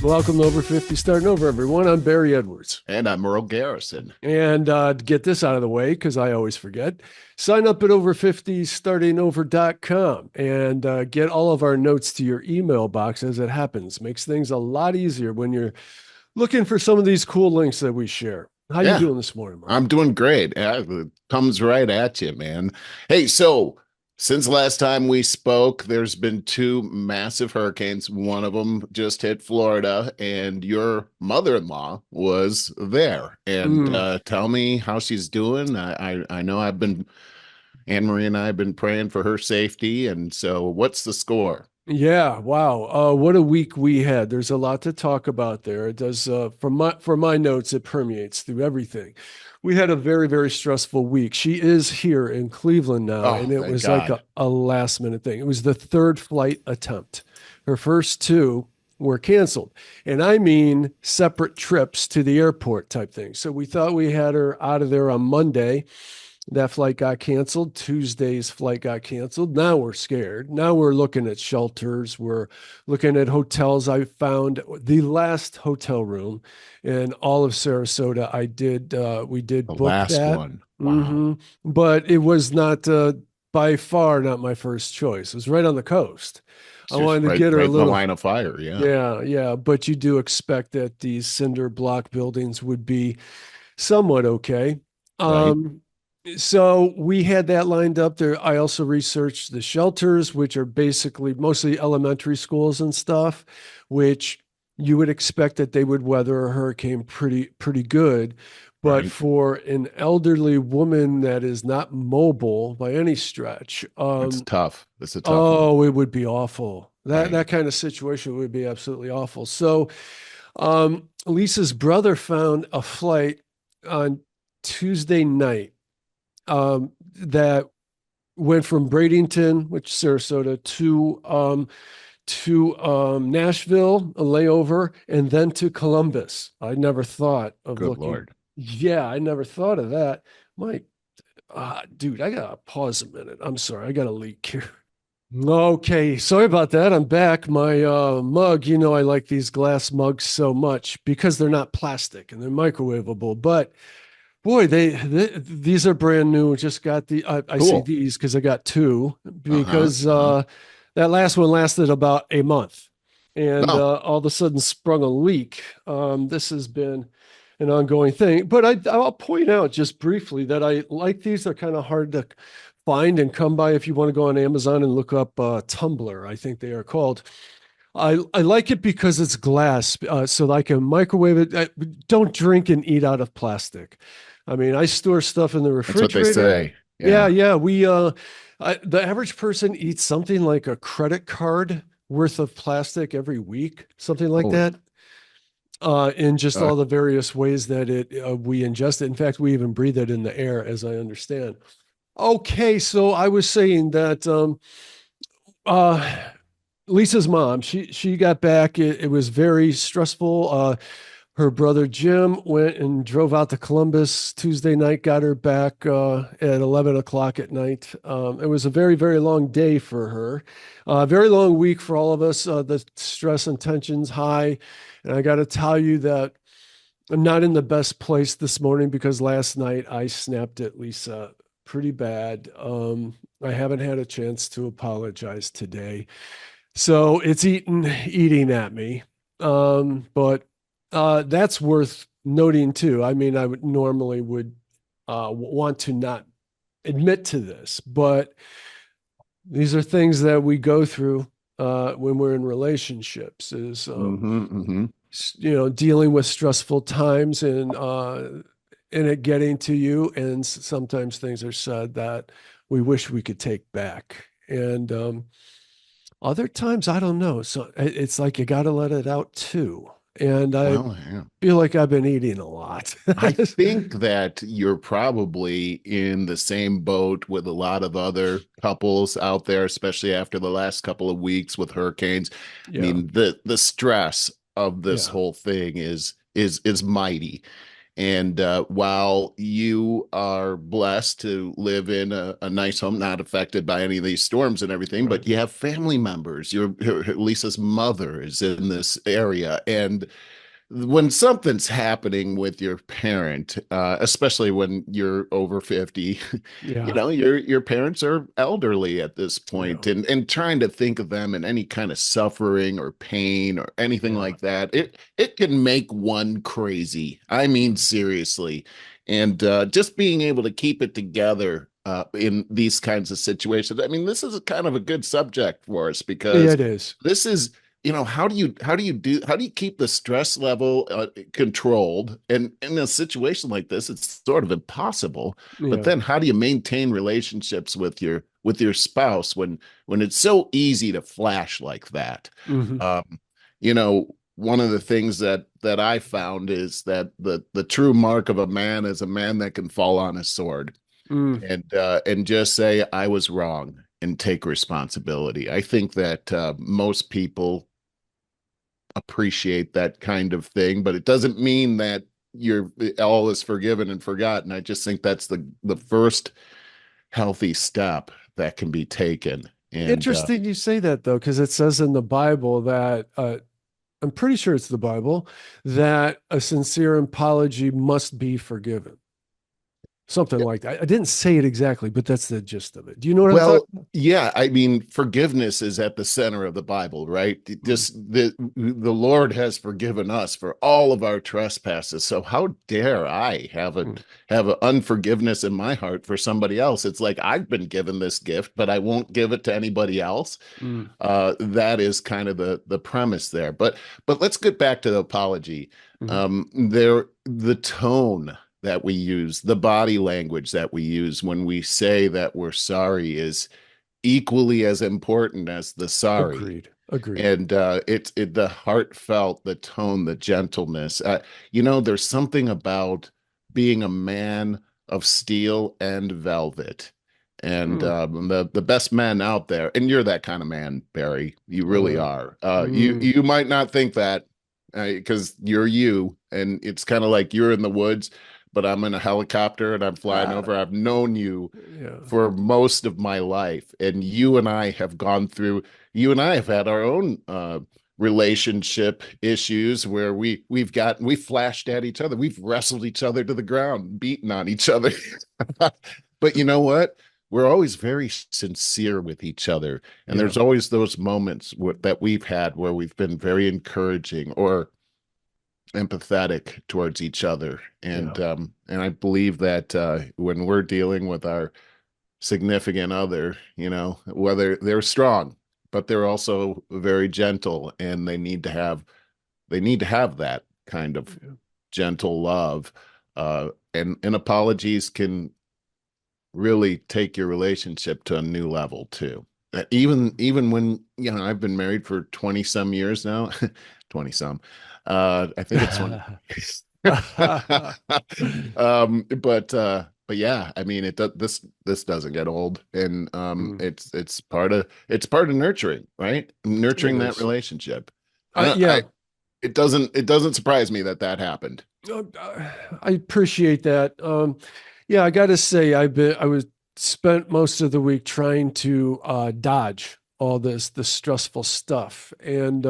Welcome to Over 50, starting over, everyone. I'm Barry Edwards. And I'm Merle Garrison. And to get this out of the way, because I always forget, sign up at over50startingover.com and get all of our notes to your email box as it happens. Makes things a lot easier when you're looking for some of these cool links that we share. How you doing this morning, Mark? I'm doing great. It comes right at you, man. Hey, so since last time we spoke, there's been two massive hurricanes. One of them just hit Florida, and your mother-in-law was there. And tell me how she's doing. I know Anne Marie and I have been praying for her safety. And so what's the score? Yeah, wow. What a week we had. There's a lot to talk about there. It does, from my notes, it permeates through everything. We had a very, very stressful week. She is here in Cleveland now, and it was God. like a last minute thing. It was the third flight attempt. Her first two were canceled. And I mean separate trips to the airport type thing. So we thought we had her out of there on Monday. That flight got canceled. Tuesday's flight got canceled. Now we're scared. Now we're looking at shelters. We're looking at hotels. I found the last hotel room in all of Sarasota. We did The book last that. one. Wow. But it was not by far not my first choice. It was right on the coast. I wanted to get her a right in little the line of fire. Yeah. Yeah. But you do expect that these cinder block buildings would be somewhat okay. Right. So we had that lined up there. I also researched the shelters, which are basically mostly elementary schools and stuff, which you would expect that they would weather a hurricane pretty good. But Right. for an elderly woman that is not mobile by any stretch, It's tough. It's a tough one. oh, it would be awful. Right. That kind of situation would be absolutely awful. So Lisa's brother found a flight on Tuesday night that went from Bradenton, which is Sarasota, to Nashville, a layover, and then to Columbus. I never thought of Good looking. Lord. Yeah, I never thought of that. Dude, I gotta pause a minute. I'm sorry, I got a leak here. Okay, sorry about that. I'm back. My mug, I like these glass mugs so much because they're not plastic and they're microwavable, but boy, these are brand new. Just got I say Cool. these because I got two because that last one lasted about a month, and No, all of a sudden sprung a leak. This has been an ongoing thing, but I'll point out just briefly that I like these. They're kind of hard to find and come by if you want to go on Amazon and look up Tumbler, I think they are called. I like it because it's glass, so I can microwave it. Don't drink and eat out of plastic. I mean, I store stuff in the that's what they refrigerator. say. Yeah. The average person eats something like a credit card worth of plastic every week, something like Oh, that. In just uh, all the various ways that we ingest it. In fact, we even breathe it in the air, as I understand. Okay, so I was saying that uh, Lisa's mom, she got back. It was very stressful. Her brother Jim went and drove out to Columbus Tuesday night, got her back at 11 o'clock at night. It was a very, very long day for her. Very long week for all of us. The stress and tension's high. And I got to tell you that I'm not in the best place this morning because last night I snapped at Lisa pretty bad. I haven't had a chance to apologize today. So it's eating at me. But that's worth noting too. I mean, I would normally would want to not admit to this, but these are things that we go through when we're in relationships is dealing with stressful times and it getting to you. And sometimes things are said that we wish we could take back. And other times, I don't know. So it's like you got to let it out too. And I well, yeah. feel like I've been eating a lot. I think that you're probably in the same boat with a lot of other couples out there, especially after the last couple of weeks with hurricanes. I Yeah. mean, the stress of this Yeah. whole thing is mighty. And while you are blessed to live in a nice home, not affected by any of these storms and everything, Right. but you have family members. Lisa's mother is in this area, and when something's happening with your parent, especially when you're over 50, Yeah. your parents are elderly at this Yeah. point, and trying to think of them in any kind of suffering or pain or anything Yeah. like that, it can make one crazy. I mean, seriously. And just being able to keep it together in these kinds of situations. I mean, this is a kind of a good subject for us Yeah, because it is. this is how do you keep the stress level controlled, and in a situation like this it's sort of impossible, but Yeah. then how do you maintain relationships with your spouse when it's so easy to flash like that? Hmm. um one of the things that I found is that the true mark of a man is a man that can fall on his sword Mm. and just say I was wrong and take responsibility. I think that most people appreciate that kind of thing, but it doesn't mean that you're all is forgiven and forgotten. I just think that's the first healthy step that can be taken. And Interesting you say that though, because it says in the Bible that I'm pretty sure it's the Bible that a sincere apology must be forgiven. Something like that. I didn't say it exactly, but that's the gist of it. Do you know what I'm well, talking about? yeah, I mean, forgiveness is at the center of the Bible, right? Mm. Just the Lord has forgiven us for all of our trespasses. So how dare I Mm. have a unforgiveness in my heart for somebody else? It's like I've been given this gift, but I won't give it to anybody else. Mm. That is kind of the premise there. But let's get back to the apology. Mm. The tone that we use, the body language that we use when we say that we're sorry is equally as important as the sorry. Agreed. Agreed. And it's the heartfelt, the tone, the gentleness. There's something about being a man of steel and velvet. And Mm. the best men out there, and you're that kind of man, Barry. You really Uh, are. You mm. you might not think that because you're you, and it's kind of like you're in the woods, but I'm in a helicopter and I'm flying Ah, over. I've known you yeah. for most of my life, and you and I have had our own relationship issues where we flashed at each other, we've wrestled each other to the ground, beaten on each other. But you know what? We're always very sincere with each other, and Yeah. there's always those moments that we've had where we've been very encouraging or empathetic towards each other. Yeah. And I believe that when we're dealing with our significant other, whether they're strong, but they're also very gentle, and they need to have that kind of Yeah. gentle love. And apologies can really take your relationship to a new level too. Even when I've been married for 20 some years now, 20 some. I think it's 20. But yeah, I mean this doesn't get old, and Mm. it's part of nurturing, right? It Nurturing that is. relationship. I don't Yeah. I it doesn't surprise me that happened. I appreciate that. Yeah, I got to say, I was spent most of the week trying to dodge all the stressful stuff, and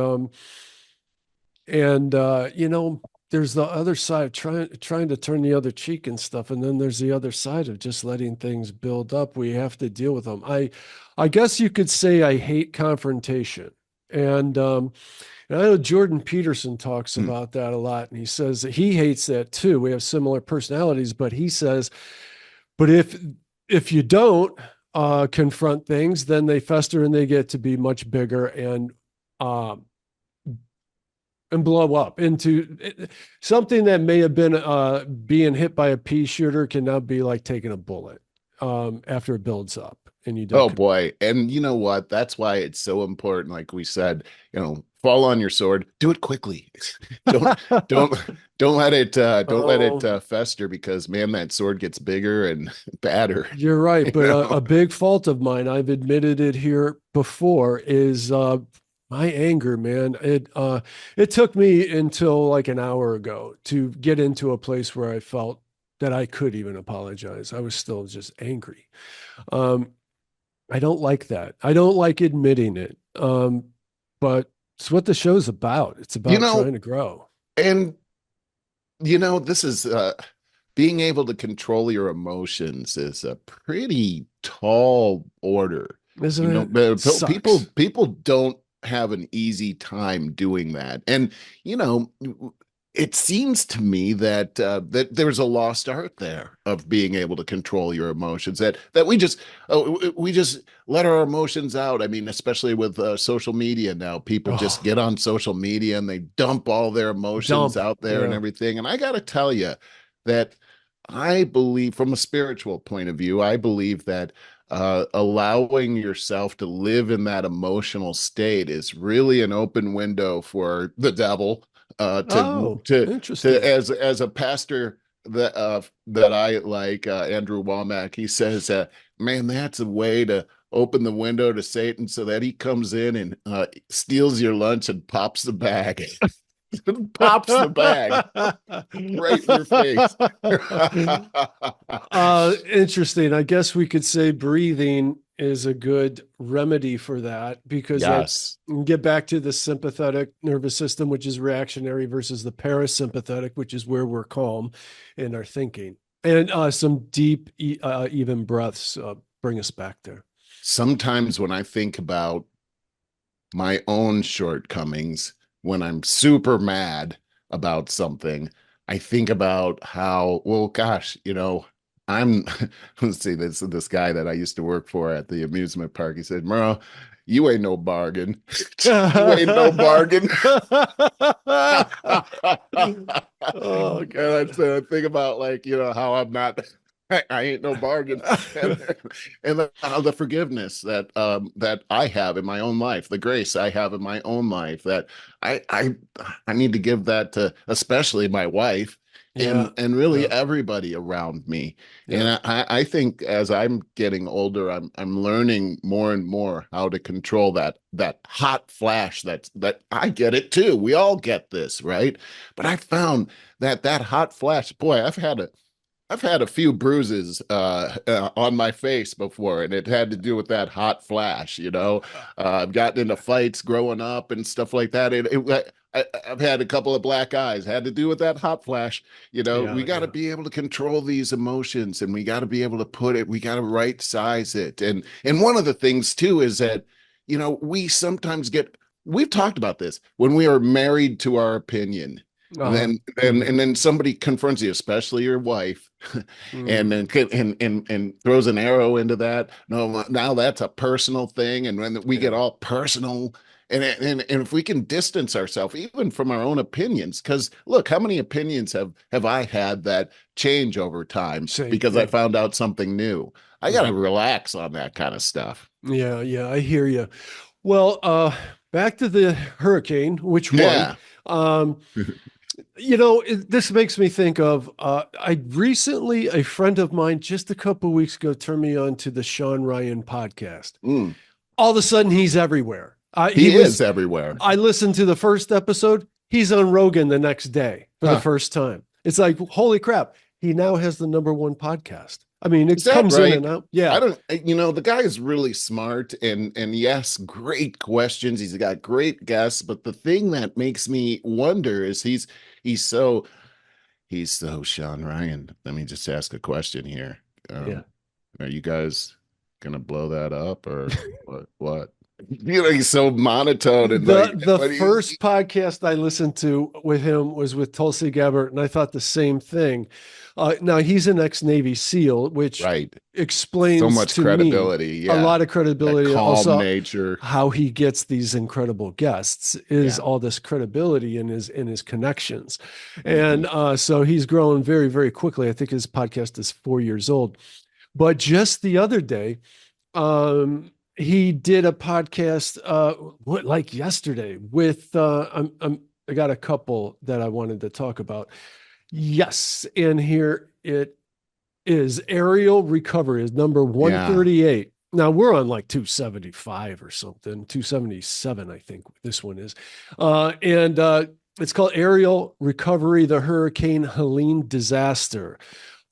there's the other side trying to turn the other cheek and stuff, and then there's the other side of just letting things build up. We have to deal with them. I guess you could say I hate confrontation, and I know Jordan Peterson talks Hmm. about that a lot, and he says that he hates that too. We have similar personalities, but he says, but if you don't confront things, then they fester and they get to be much bigger um, and blow up into something that may have been being hit by a pea shooter can now be like taking a bullet after it builds up and you don't. Oh boy. And you know what? That's why it's so important. Like we said, fall on your sword, do it quickly. Don't don't don't let it Oh, fester, because man, that sword gets bigger and badder. you're right, You but know? a big fault of mine, I've admitted it here before, is My anger, man, it took me until like an hour ago to get into a place where I felt that I could even apologize. I was still just angry. Um, I don't like that. I don't like admitting it. But it's what the show's about. It's You about know, trying to grow. and this is being able to control your emotions is a pretty tall order. Isn't it? People Sucks. people don't have an easy time doing that. And you know, it seems to me that that there's a lost art there of being able to control your emotions. That we just let our emotions out. I mean, especially with social media now, people just Oh, get on social media and they dump all their emotions dump. out there and Yeah. everything. And I got to tell you that I believe, from a spiritual point of view, I believe that allowing yourself to live in that emotional state is really an open window for the devil uh, to Oh, to to interesting. as a pastor that I like, Andrew Womack. He says, "Man, that's a way to open the window to Satan so that he comes in and steals your lunch and pops the bag." Pops the bag right in your face. Interesting. I guess we could say breathing is a good remedy for that because that Yes. get back to the sympathetic nervous system, which is reactionary, versus the parasympathetic, which is where we're calm in our thinking. And some deep, even breaths bring us back there. Sometimes when I think about my own shortcomings, when I'm super mad about something, I think about how, well, gosh, I'm let's see, this guy that I used to work for at the amusement park. He said, Merle, you ain't no bargain. You ain't no bargain. Oh And God. I think about, like, how I'm not, I ain't no bargain. And, how the forgiveness that I have in my own life, the grace I have in my own life, that I I I need to give that to especially my wife Yeah. and really Yeah. everybody around me. Yeah. And I think as I'm getting older, I'm learning more and more how to control that hot flash. That I get it too. We all get this, right? But I found that hot flash, boy, I've had a few bruises on my face before, and it had to do with that hot flash. I've gotten into fights growing up and stuff like that. I've had a couple of black eyes, had to do with that hot flash. We Yeah. got to Yeah. be able to control these emotions, and we got to be able to we got to right size it. And one of the things too is that, we sometimes we've talked about this when we are married to our opinion. And Uh-huh. then somebody confronts you, especially your wife, and Mm. then and throws an arrow into that. No, now that's a personal thing, and when we get Yeah. all personal, and if we can distance ourselves even from our own opinions, because look, how many opinions have I had that change over time Same. because I Yeah. found out something new? I got to Mhm. relax on that kind of stuff. Yeah. Yeah. I hear you. Well, back to the hurricane, which one? Yeah. Um, this makes me think of I recently, a friend of mine just a couple of weeks ago turned me on to the Shawn Ryan podcast. Mm. All of a sudden, he's everywhere. He is everywhere. I listened to the first episode. He's on Rogan the next day for the Huh. first time. It's like, holy crap. He now has the number one podcast. I mean, Is it that comes in right? and out. I Yeah. don't, the guy is really smart and yes, great questions. He's got great guests, but the thing that makes me wonder is he's so he's so Shawn Ryan. Let me just ask a question here. Yeah. Are you guys gonna blow that up or what? What? He's so monotone and like, The but he's first podcast I listened to with him was with Tulsi Gabbard, and I thought the same thing. Now he's an ex-Navy SEAL, which right. So explains much to me credibility. a Yeah. lot of That credibility. calm Also, nature. how he gets these incredible guests is Yeah. all this credibility in his connections, Hmm. and so he's grown very very quickly. I think his podcast is 4 years old. But just the other day, he did a podcast like yesterday with I got a couple that I wanted to talk about. Yes, and here it is. Aerial recovery is number Yeah. 138. Now we're on like 275 or something, 277, I think this one is. And it's called Aerial Recovery, the Hurricane Helene Disaster.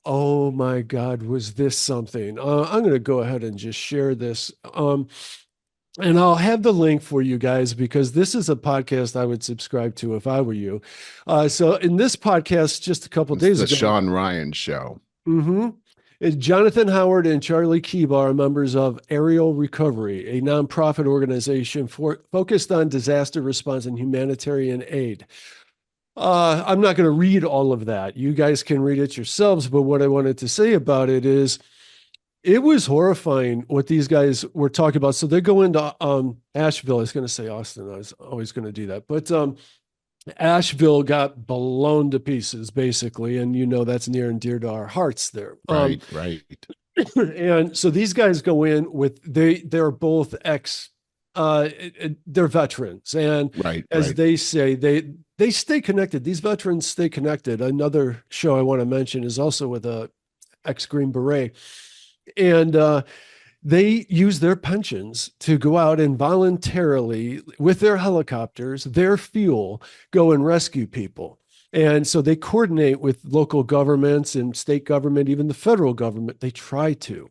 Oh my God, was this something? I'm going to go ahead and just share this. And I'll have the link for you guys because this is a podcast I would subscribe to if I were you. So in this podcast, just a couple It's days the ago, Shawn Ryan show. mm-hmm, Jonathan Howard and Charlie Kiba are members of Aerial Recovery, a nonprofit organization focused on disaster response and humanitarian aid. I'm not going to read all of that. You guys can read it yourselves. But what I wanted to say about it is it was horrifying what these guys were talking about. So they go into Asheville. I was going to say Austin. I was always going to do that. But Asheville got blown to pieces, basically. And you know that's near and dear to our hearts there. Right. And so these guys go in with they're both they're veterans, and as they say, they stay connected. These veterans stay connected. Another show I want to mention is also with a ex Green Beret, and they use their pensions to go out and voluntarily, with their helicopters, their fuel, go and rescue people. And so they coordinate with local governments and state government, even the federal government. They try to.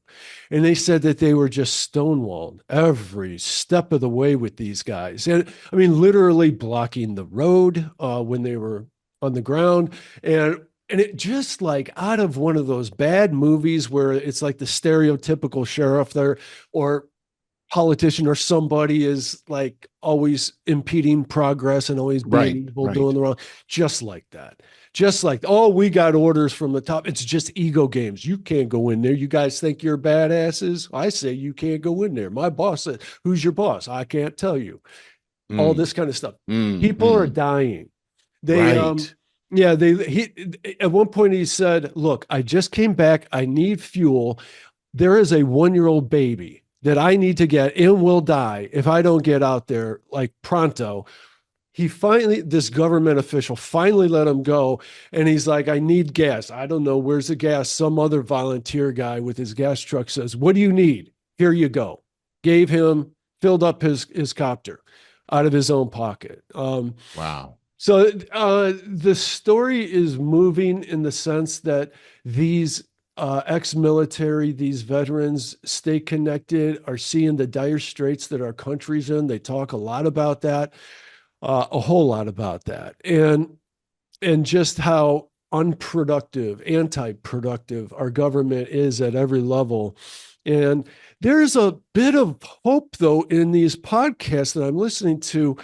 And they said that they were just stonewalled every step of the way with these guys. And I mean, literally blocking the road when they were on the ground. And it just like out of one of those bad movies where it's like the stereotypical sheriff there or politician or somebody is like always impeding progress and always being evil, doing the wrong, just like that. Just like, oh, we got orders from the top. It's just ego games. You can't go in there. You guys think you're badasses? I say you can't go in there. My boss said, who's your boss? I can't tell you. All this kind of stuff. People are dying. They yeah, at one point he said, look, I just came back. I need fuel. There is a 1-year-old baby that I need to get and will die if I don't get out there like pronto. This government official finally let him go. And he's like, I need gas. I don't know. Where's the gas? Some other volunteer guy with his gas truck says, what do you need? Here you go. Gave him, filled up his copter out of his own pocket. Wow. So the story is moving in the sense that these ex-military, these veterans stay connected, are seeing the dire straits that our country's in. They talk a lot about that, a whole lot about that, and just how unproductive, anti-productive our government is at every level. And there's a bit of hope, though, in these podcasts that I'm listening to,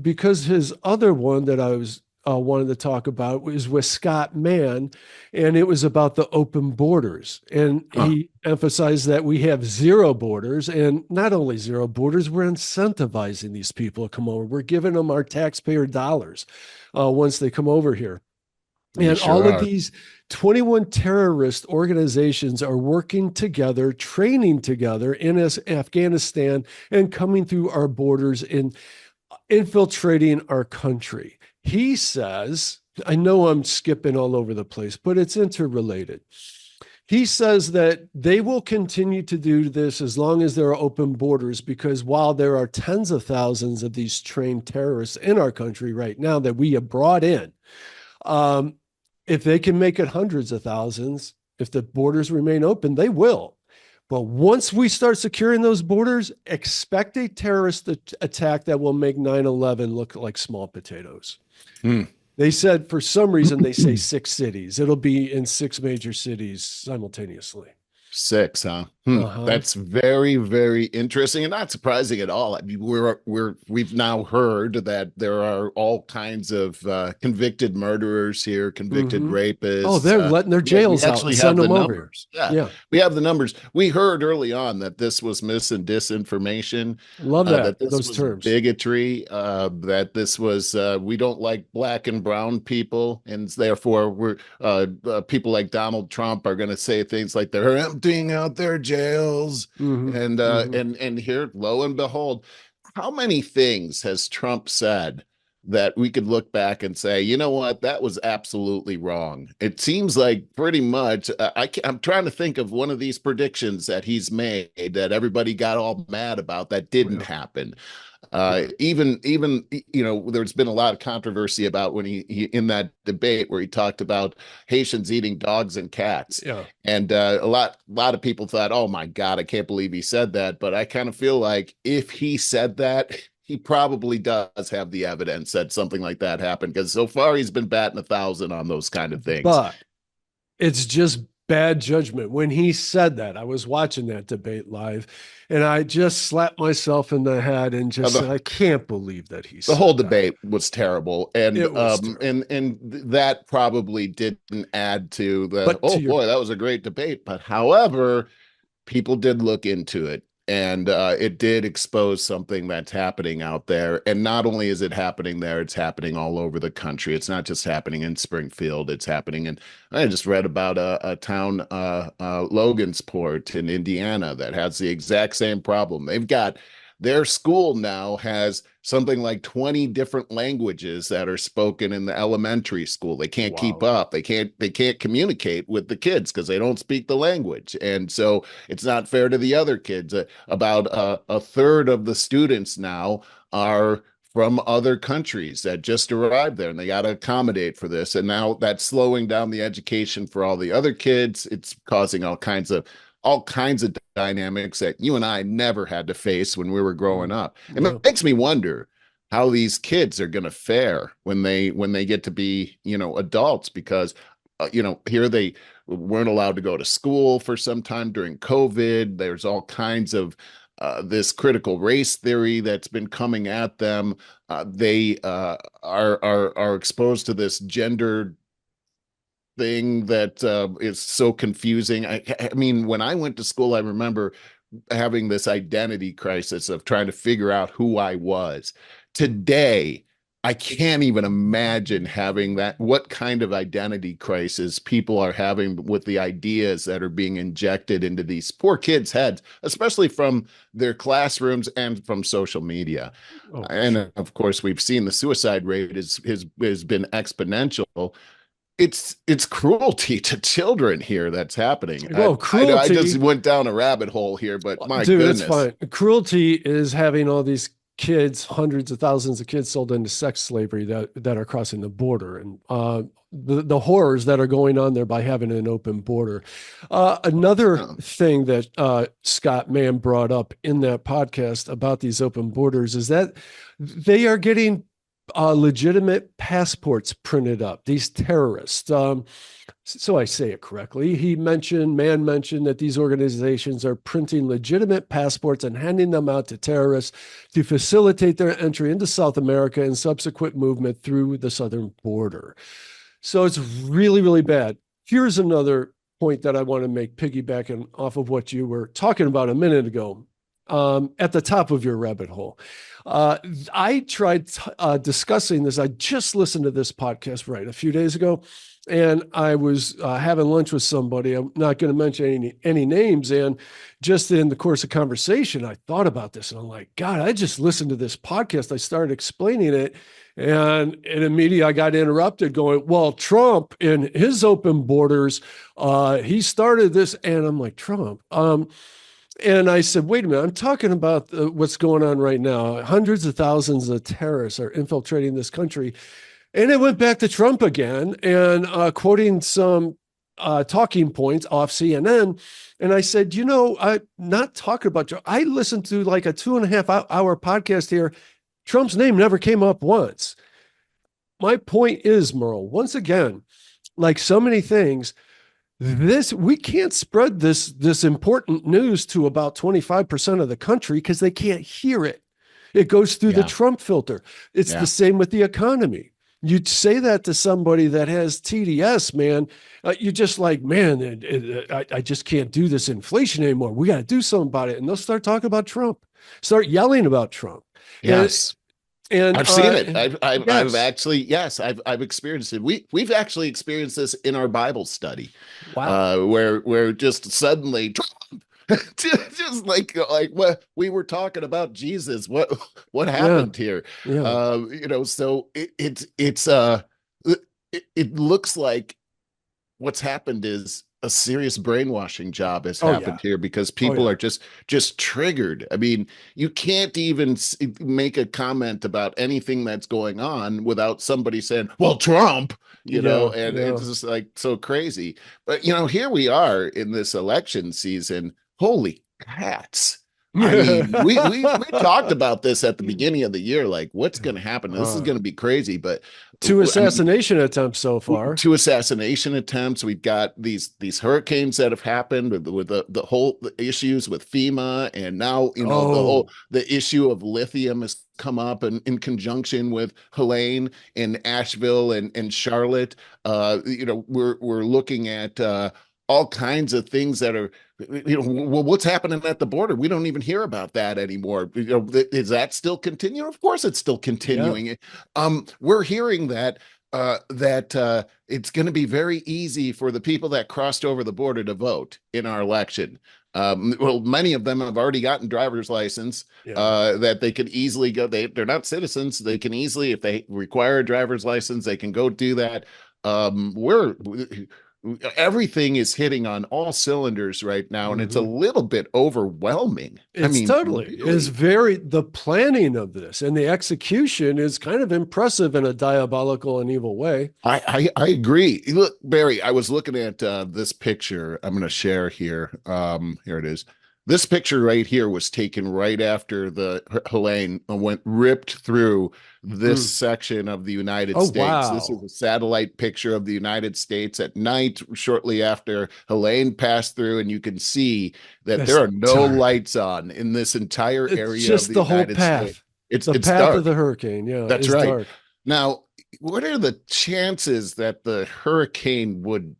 because his other one that I was wanted to talk about was with Scott Mann, and it was about the open borders. And he emphasized that we have zero borders, and not only zero borders, we're incentivizing these people to come over. We're giving them our taxpayer dollars once they come over here. And all of these 21 terrorist organizations are working together, training together in Afghanistan and coming through our borders and infiltrating our country. He says, I know I'm skipping all over the place, but it's interrelated. He says that they will continue to do this as long as there are open borders, because while there are tens of thousands of these trained terrorists in our country right now that we have brought in, if they can make it hundreds of thousands, if the borders remain open, they will. But once we start securing those borders, expect a terrorist attack that will make 9/11 look like small potatoes. They said for some reason, they say 6 cities. It'll be in 6 major cities simultaneously. 6, huh? That's very, very interesting and not surprising at all. I mean, we've now heard that there are all kinds of convicted murderers here, convicted rapists. Oh, they're letting their jails out and send them over. Yeah, we have the numbers. We heard early on that this was mis and disinformation. Love that this those was terms. bigotry. That this was we don't like black and brown people, and therefore we're people like Donald Trump are going to say things like they're emptying out their jails. And here, lo and behold, how many things has Trump said that we could look back and say, you know what, that was absolutely wrong. It seems like pretty much, I'm trying to think of one of these predictions that he's made that everybody got all mad about that didn't Yeah. happen. Yeah. Even there's been a lot of controversy about when he in that debate where he talked about Haitians eating dogs and cats, Yeah. and a lot of people thought, oh my God, I can't believe he said that. But I kind of feel like if he said that, he probably does have the evidence that something like that happened, because so far he's been batting 1,000 on those kind of things. But it's just bad judgment. When he said that, I was watching that debate live and I just slapped myself in the head and just said, The, I can't believe that he the whole said that. debate was terrible, and It was terrible. that probably didn't add to the, But oh to your boy, that was a great debate. But however, people did look into it, and it did expose something that's happening out there. And not only is it happening there, it's happening all over the country. It's not just happening in Springfield, it's happening in, I just read about a town, Logansport in Indiana, that has the exact same problem. They've got, their school now has something like 20 different languages that are spoken in the elementary school. They can't keep wow. up. They can't communicate with the kids because they don't speak the language. And so it's not fair to the other kids. About a third of the students now are from other countries that just arrived there, and they got to accommodate for this. And now that's slowing down the education for all the other kids. It's causing all kinds of dynamics that you and I never had to face when we were growing up. And Yeah. it makes me wonder how these kids are going to fare when they get to be, adults, because here they weren't allowed to go to school for some time during COVID. There's all kinds of this critical race theory that's been coming at them. They are exposed to this gender thing that is so confusing. I mean, when I went to school, I remember having this identity crisis of trying to figure out who I was. Today, I can't even imagine having that, what kind of identity crisis people are having with the ideas that are being injected into these poor kids' heads, especially from their classrooms and from social media. Oh, for And sure. of course, we've seen the suicide rate has been exponential. It's cruelty to children here that's happening. Well, I just cruelty, went down a rabbit hole here, but my dude, it's goodness. fine. Cruelty is having all these kids, hundreds of thousands of kids sold into sex slavery that are crossing the border, and the horrors that are going on there by having an open border. Another Um, thing that Scott Mann brought up in that podcast about these open borders is that they are getting legitimate passports printed up, these terrorists. So I say it correctly. Mann mentioned that these organizations are printing legitimate passports and handing them out to terrorists to facilitate their entry into South America and subsequent movement through the southern border. So it's really, really bad. Here's another point that I want to make, piggybacking off of what you were talking about a minute ago. At the top of your rabbit hole. I tried discussing this. I just listened to this podcast a few days ago, and I was having lunch with somebody. I'm not going to mention any names. And just in the course of conversation, I thought about this, and I'm like, God, I just listened to this podcast. I started explaining it, and immediately I got interrupted going, well, Trump in his open borders, he started this. And I'm like, Trump, and I said, wait a minute, I'm talking about what's going on right now. Hundreds of thousands of terrorists are infiltrating this country. And it went back to Trump again and quoting some talking points off CNN. And I said, I'm not talking about Trump. I listened to like a 2.5 hour podcast here. Trump's name never came up once. My point is, Merle, once again, like so many things, we can't spread this important news to about 25% of the country because they can't hear it. It goes through the yeah, Trump filter. It's the yeah, same with the economy. You'd say that to somebody that has TDS, man. You're just like, man, I just can't do this inflation anymore. We got to do something about it. And they'll start talking about Trump, start yelling about Trump. And, yes. and I've seen it. I've yes, actually, yes, I've experienced it. We've actually experienced this in our Bible study, wow. where just suddenly Trump, just like what we were talking about Jesus. What Yeah. happened here? Yeah. So it looks like what's happened is a serious brainwashing job has Oh yeah. happened here because Oh people yeah. are just triggered. I mean, you can't even make a comment about anything that's going on without somebody saying, "Well, Trump," Yeah. and Yeah. it's just like so crazy. But here we are in this election season. Holy cats. I mean, we talked about this at the beginning of the year, like what's going to happen. This is Uh, going to be crazy, but two I mean, assassination attempts so far. two assassination attempts. We've got these hurricanes that have happened with the whole the issues with FEMA, and now Oh, the issue of lithium has come up in conjunction with Helene in Asheville and Charlotte. We're looking at all kinds of things that are well, what's happening at the border? We don't even hear about that anymore. Is that still continuing? Of course, it's still yeah. continuing. We're hearing that it's going to be very easy for the people that crossed over the border to vote in our election. Well, many of them have already gotten driver's license Yeah. that they could easily go. They're not citizens. They can easily, if they require a driver's license, they can go do that. We're everything is hitting on all cylinders right now, and it's a Mhm. little bit overwhelming. I It's mean, totally is really. very the planning of this and the execution is kind of impressive in a diabolical and evil way. I agree. Look, Barry, I was looking at this picture. I'm going to share here. Here it is. This picture right here was taken right after the Helene went ripped through this Mm. section of the United Oh States. This is wow. a satellite picture of the United States at night, shortly after Helene passed through, and you can see that there That's are no dark. lights on in this entire It's area of just the the whole United States. path. It's The it's path of dark. the hurricane, yeah, That's is right. dark. Now, what are the chances that the hurricane would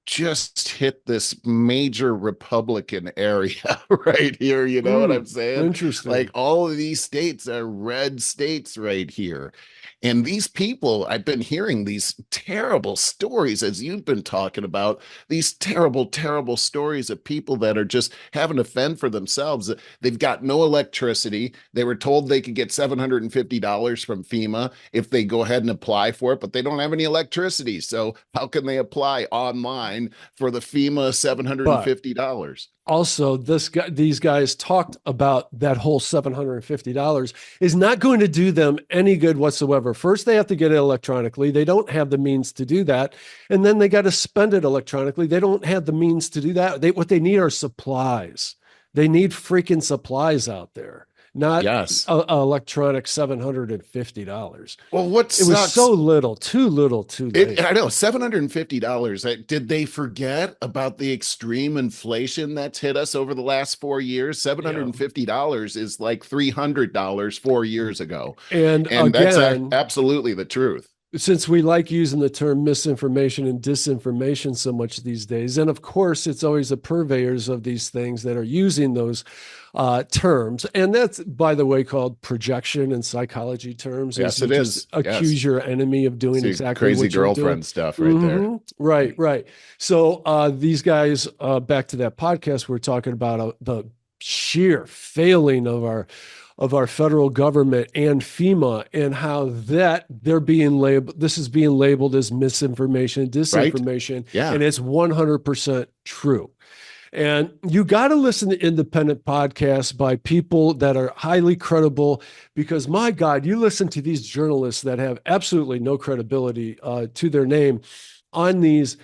just hit this major Republican area right here? You know what I'm Mm. saying? Like Interesting. all of these states are red states right here. And these people, I've been hearing these terrible stories, as you've been talking about, these terrible, terrible stories of people that are just having to fend for themselves. They've got no electricity. They were told they could get $750 from FEMA if they go ahead and apply for it, but they don't have any electricity. So how can they apply online for the FEMA But $750? also these guys talked about that whole $750 is not going to do them any good whatsoever. First they have to get it electronically, they don't have the means to do that, and then they got to spend it electronically, they don't have the means to do that. What they need are supplies. They need freaking supplies out there, not Yes. a electronic $750. Well, what It was so sucks little too late. I know $750. Did they forget about the extreme inflation that's hit us over the last 4 years? Yeah. $750 is like $300 4 years ago. And And that's again, absolutely the truth. since we like using the term misinformation and disinformation so much these days, and of course, it's always the purveyors of these things that are using those terms. And that's, by the way, called projection in psychology terms, is Yes, you it just is. Yes. accuse your enemy of doing See, exactly crazy what you're doing. girlfriend stuff right there. Right, right. So these guys, back to that podcast, we're talking about the sheer failing of our federal government and FEMA, and how that they're being labeled, this is being labeled as misinformation and Right? disinformation, Yeah. and it's 100% true. And you got to listen to independent podcasts by people that are highly credible, because my God, you listen to these journalists that have absolutely no credibility to their name on these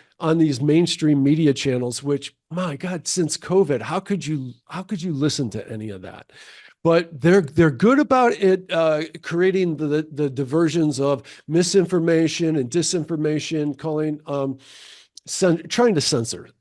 mainstream media channels, which, my God, since COVID, how could you listen to any of that? But they're good about it, creating the diversions of misinformation and disinformation, calling trying to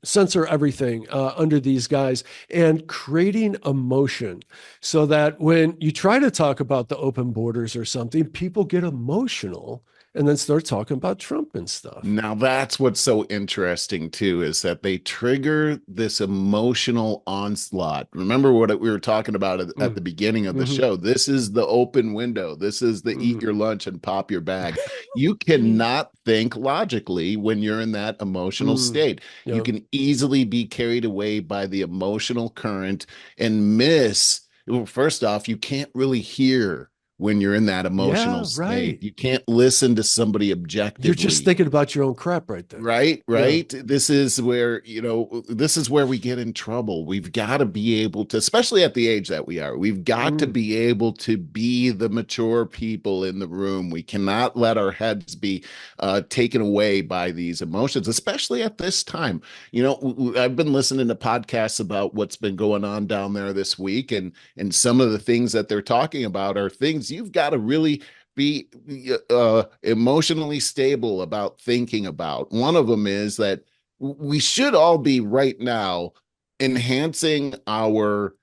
censor everything under these guys, and creating emotion, so that when you try to talk about the open borders or something, people get emotional and then start talking about Trump and stuff. Now that's what's so interesting too, is that they trigger this emotional onslaught. Remember what we were talking about at the Mm. beginning of the Hmm. show. This is the open window. This is the eat Mm. your lunch and pop your bag. You cannot think logically when you're in that emotional Mm. state. You Yeah. can easily be carried away by the emotional current and miss. Well, first off, you can't really hear when you're in that emotional Yeah, state. right. You can't listen to somebody You're just objectively. thinking about your own crap right then. Right, Yeah. right. This is where, this is where we get in trouble. We've got to be able to, especially at the age that we are, we've got to Mm. be able to be the mature people in the room. We cannot let our heads be taken away by these emotions, especially at this time. I've been listening to podcasts about what's been going on down there this week, and some of the things that they're talking about are things you've got to really be emotionally stable about thinking about. One of them is that we should all be right now enhancing our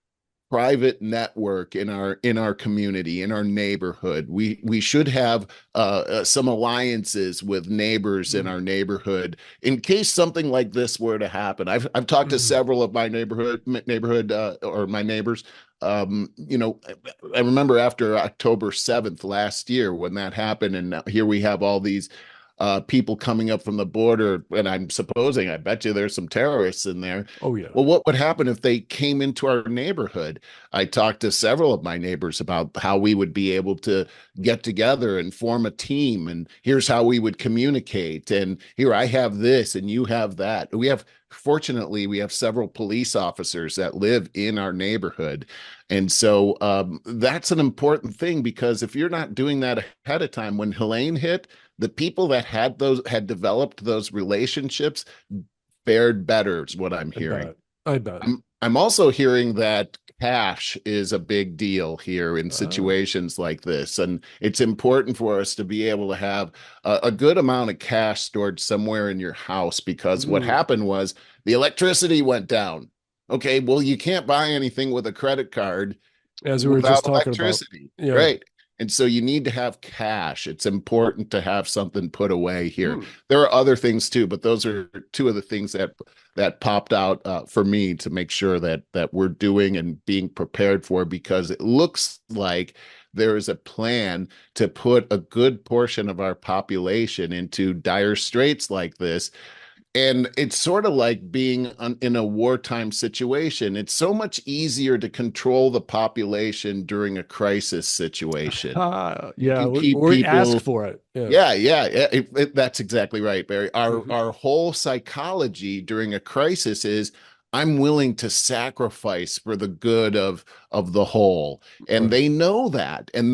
private network in our community, in our neighborhood. We should have some alliances with neighbors in Mm. our neighborhood in case something like this were to happen. I've talked to Mm. several of my neighborhood or my neighbors. I remember after October 7th last year when that happened, and now here we have all these people coming up from the border, and I bet you there's some terrorists in there. Oh yeah. Well, what would happen if they came into our neighborhood? I talked to several of my neighbors about how we would be able to get together and form a team. And here's how we would communicate. And here I have this and you have that. Fortunately, we have several police officers that live in our neighborhood. And so that's an important thing, because if you're not doing that ahead of time, when Helene hit, the people that had developed those relationships fared better, is what I'm I hearing. bet. I bet. I'm also hearing that cash is a big deal here in Ah. situations like this. And it's important for us to be able to have a good amount of cash stored somewhere in your house, because what Mm. happened was the electricity went down. Okay, well, you can't buy anything with a credit card As we were without just talking about. electricity, Yeah. right? And so you need to have cash. It's important to have something put away here. Mm. There are other things too, but those are two of the things that popped out for me to make sure that we're doing and being prepared for, because it looks like there is a plan to put a good portion of our population into dire straits like this. And it's sort of like being in a wartime situation. It's so much easier to control the population during a crisis situation. You Yeah. can keep We ask people. for it. Yeah. Yeah. That's exactly right, Barry. Our Hmm. our whole psychology during a crisis is I'm willing to sacrifice for the good of the whole. And Right. they know that. And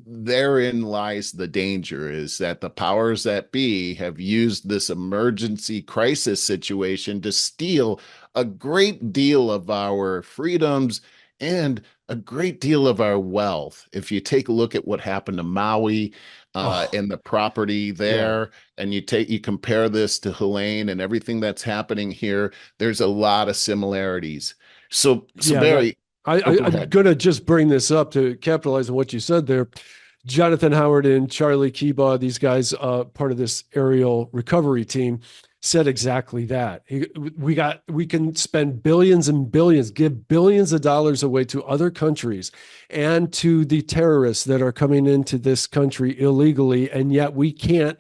therein lies the danger, is that the powers that be have used this emergency crisis situation to steal a great deal of our freedoms and a great deal of our wealth. If you take a look at what happened to Maui, Oh, and the property yeah. there, and you compare this to Helene and everything that's happening here, there's a lot of similarities. So Yeah. That Barry, oh, go I'm ahead. gonna just bring this up to capitalize on what you said there. Jonathan Howard and Charlie Kibaugh, these guys, part of this aerial recovery team, said exactly that. We can spend billions and billions, give billions of dollars away to other countries and to the terrorists that are coming into this country illegally, and yet we can't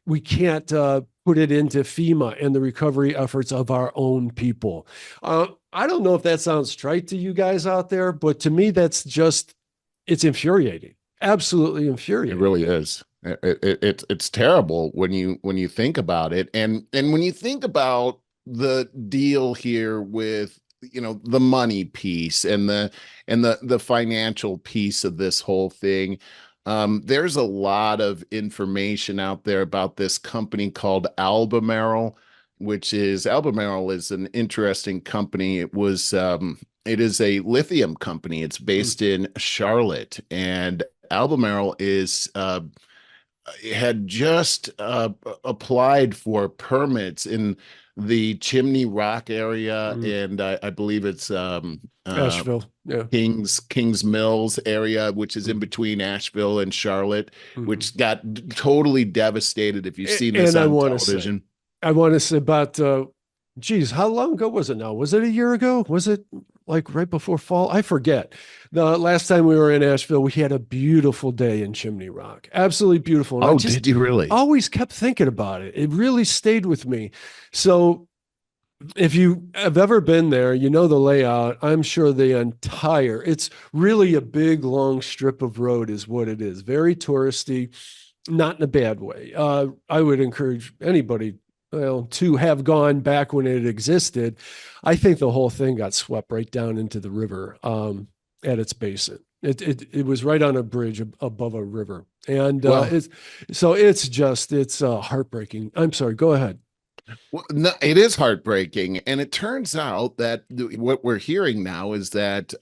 put it into FEMA and the recovery efforts of our own people. I don't know if that sounds trite to you guys out there, but to me, it's infuriating. Absolutely It infuriating. really is. It's terrible when you think about it, and when you think about the deal here with the money piece and the financial piece of this whole thing. There's a lot of information out there about this company called Albemarle, Albemarle is an interesting company. It is a lithium company. It's Mm. based in Charlotte, and Albemarle had just applied for permits in the Chimney Rock area, Mm. and I believe it's Asheville. Yeah. Kings Mills area, which is in Mm. between Asheville and Charlotte, Mhm. which got totally devastated. If you've seen this And on television, I want to say about, geez, how long ago was it now? Was it a year ago? Was it like right before fall? I forget. The last time we were in Asheville, we had a beautiful day in Chimney Rock. Absolutely beautiful. And I oh, just did you really? always kept thinking about it. It really stayed with me. So if you have ever been there, you know the layout. I'm sure it's really a big, long strip of road, is what it is. Very touristy, not in a bad way. I would encourage anybody, well, to have gone back when it existed. I think the whole thing got swept right down into the river at its basin. It was right on a bridge above a river, and Well, it's heartbreaking. I'm sorry. Go ahead. Well, no, it is heartbreaking, and it turns out that what we're hearing now is that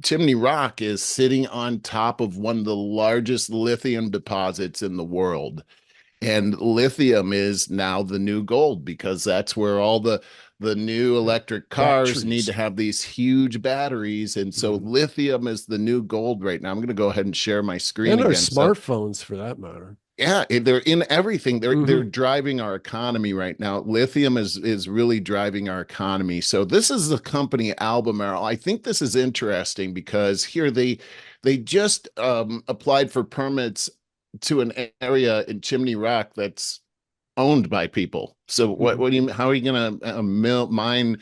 Chimney Rock is sitting on top of one of the largest lithium deposits in the world. And lithium is now the new gold because that's where all the new electric cars need to Batteries. have these huge batteries. And so Mhm. lithium is the new gold right now. I'm going to go ahead and share my screen And our again. So smartphones, for that matter. yeah, they're in everything. They're Hmm. driving our economy right now. Lithium is really driving our economy. So this is the company Albemarle. I think this is interesting because here they just applied for permits to an area in Chimney Rock that's owned by people. So Hmm. what do you how are you going to mine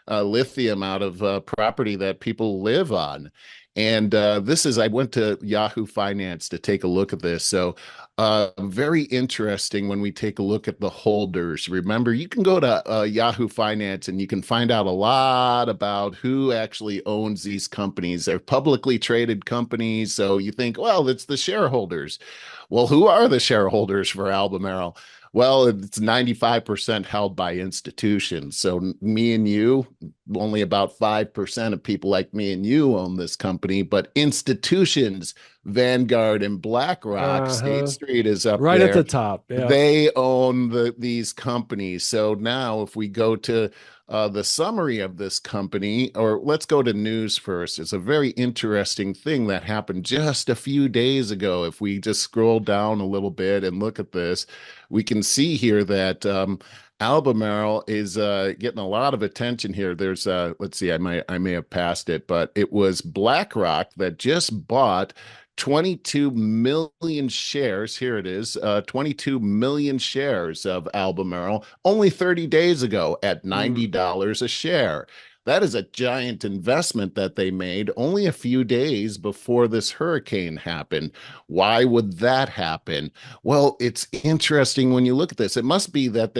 lithium out of property that people live on? And this is I went to Yahoo Finance to take a look at this. So very interesting when we take a look at the holders. Remember, you can go to Yahoo Finance and you can find out a lot about who actually owns these companies. They're publicly traded companies. So you think, well, it's the shareholders. Well, who are the shareholders for Albemarle? Well, it's 95% held by institutions. So me and you, only about 5% of people like me and you own this company, but institutions, Vanguard and BlackRock, State Uh-huh. Street is up Right at the there. top. Yeah. They own these companies. So now if we go to the summary of this company, or let's go to news first. It's a very interesting thing that happened just a few days ago. If we just scroll down a little bit and look at this, we can see here that Albemarle is getting a lot of attention here. There's let's see, I may have passed it, but it was BlackRock that just bought 22 million shares. Here it is, 22 million shares of Albemarle only 30 days ago at Mm. $90 a share. That is a giant investment that they made only a few days before this hurricane happened. Why would that happen? Well, it's interesting when you look at this. It must be that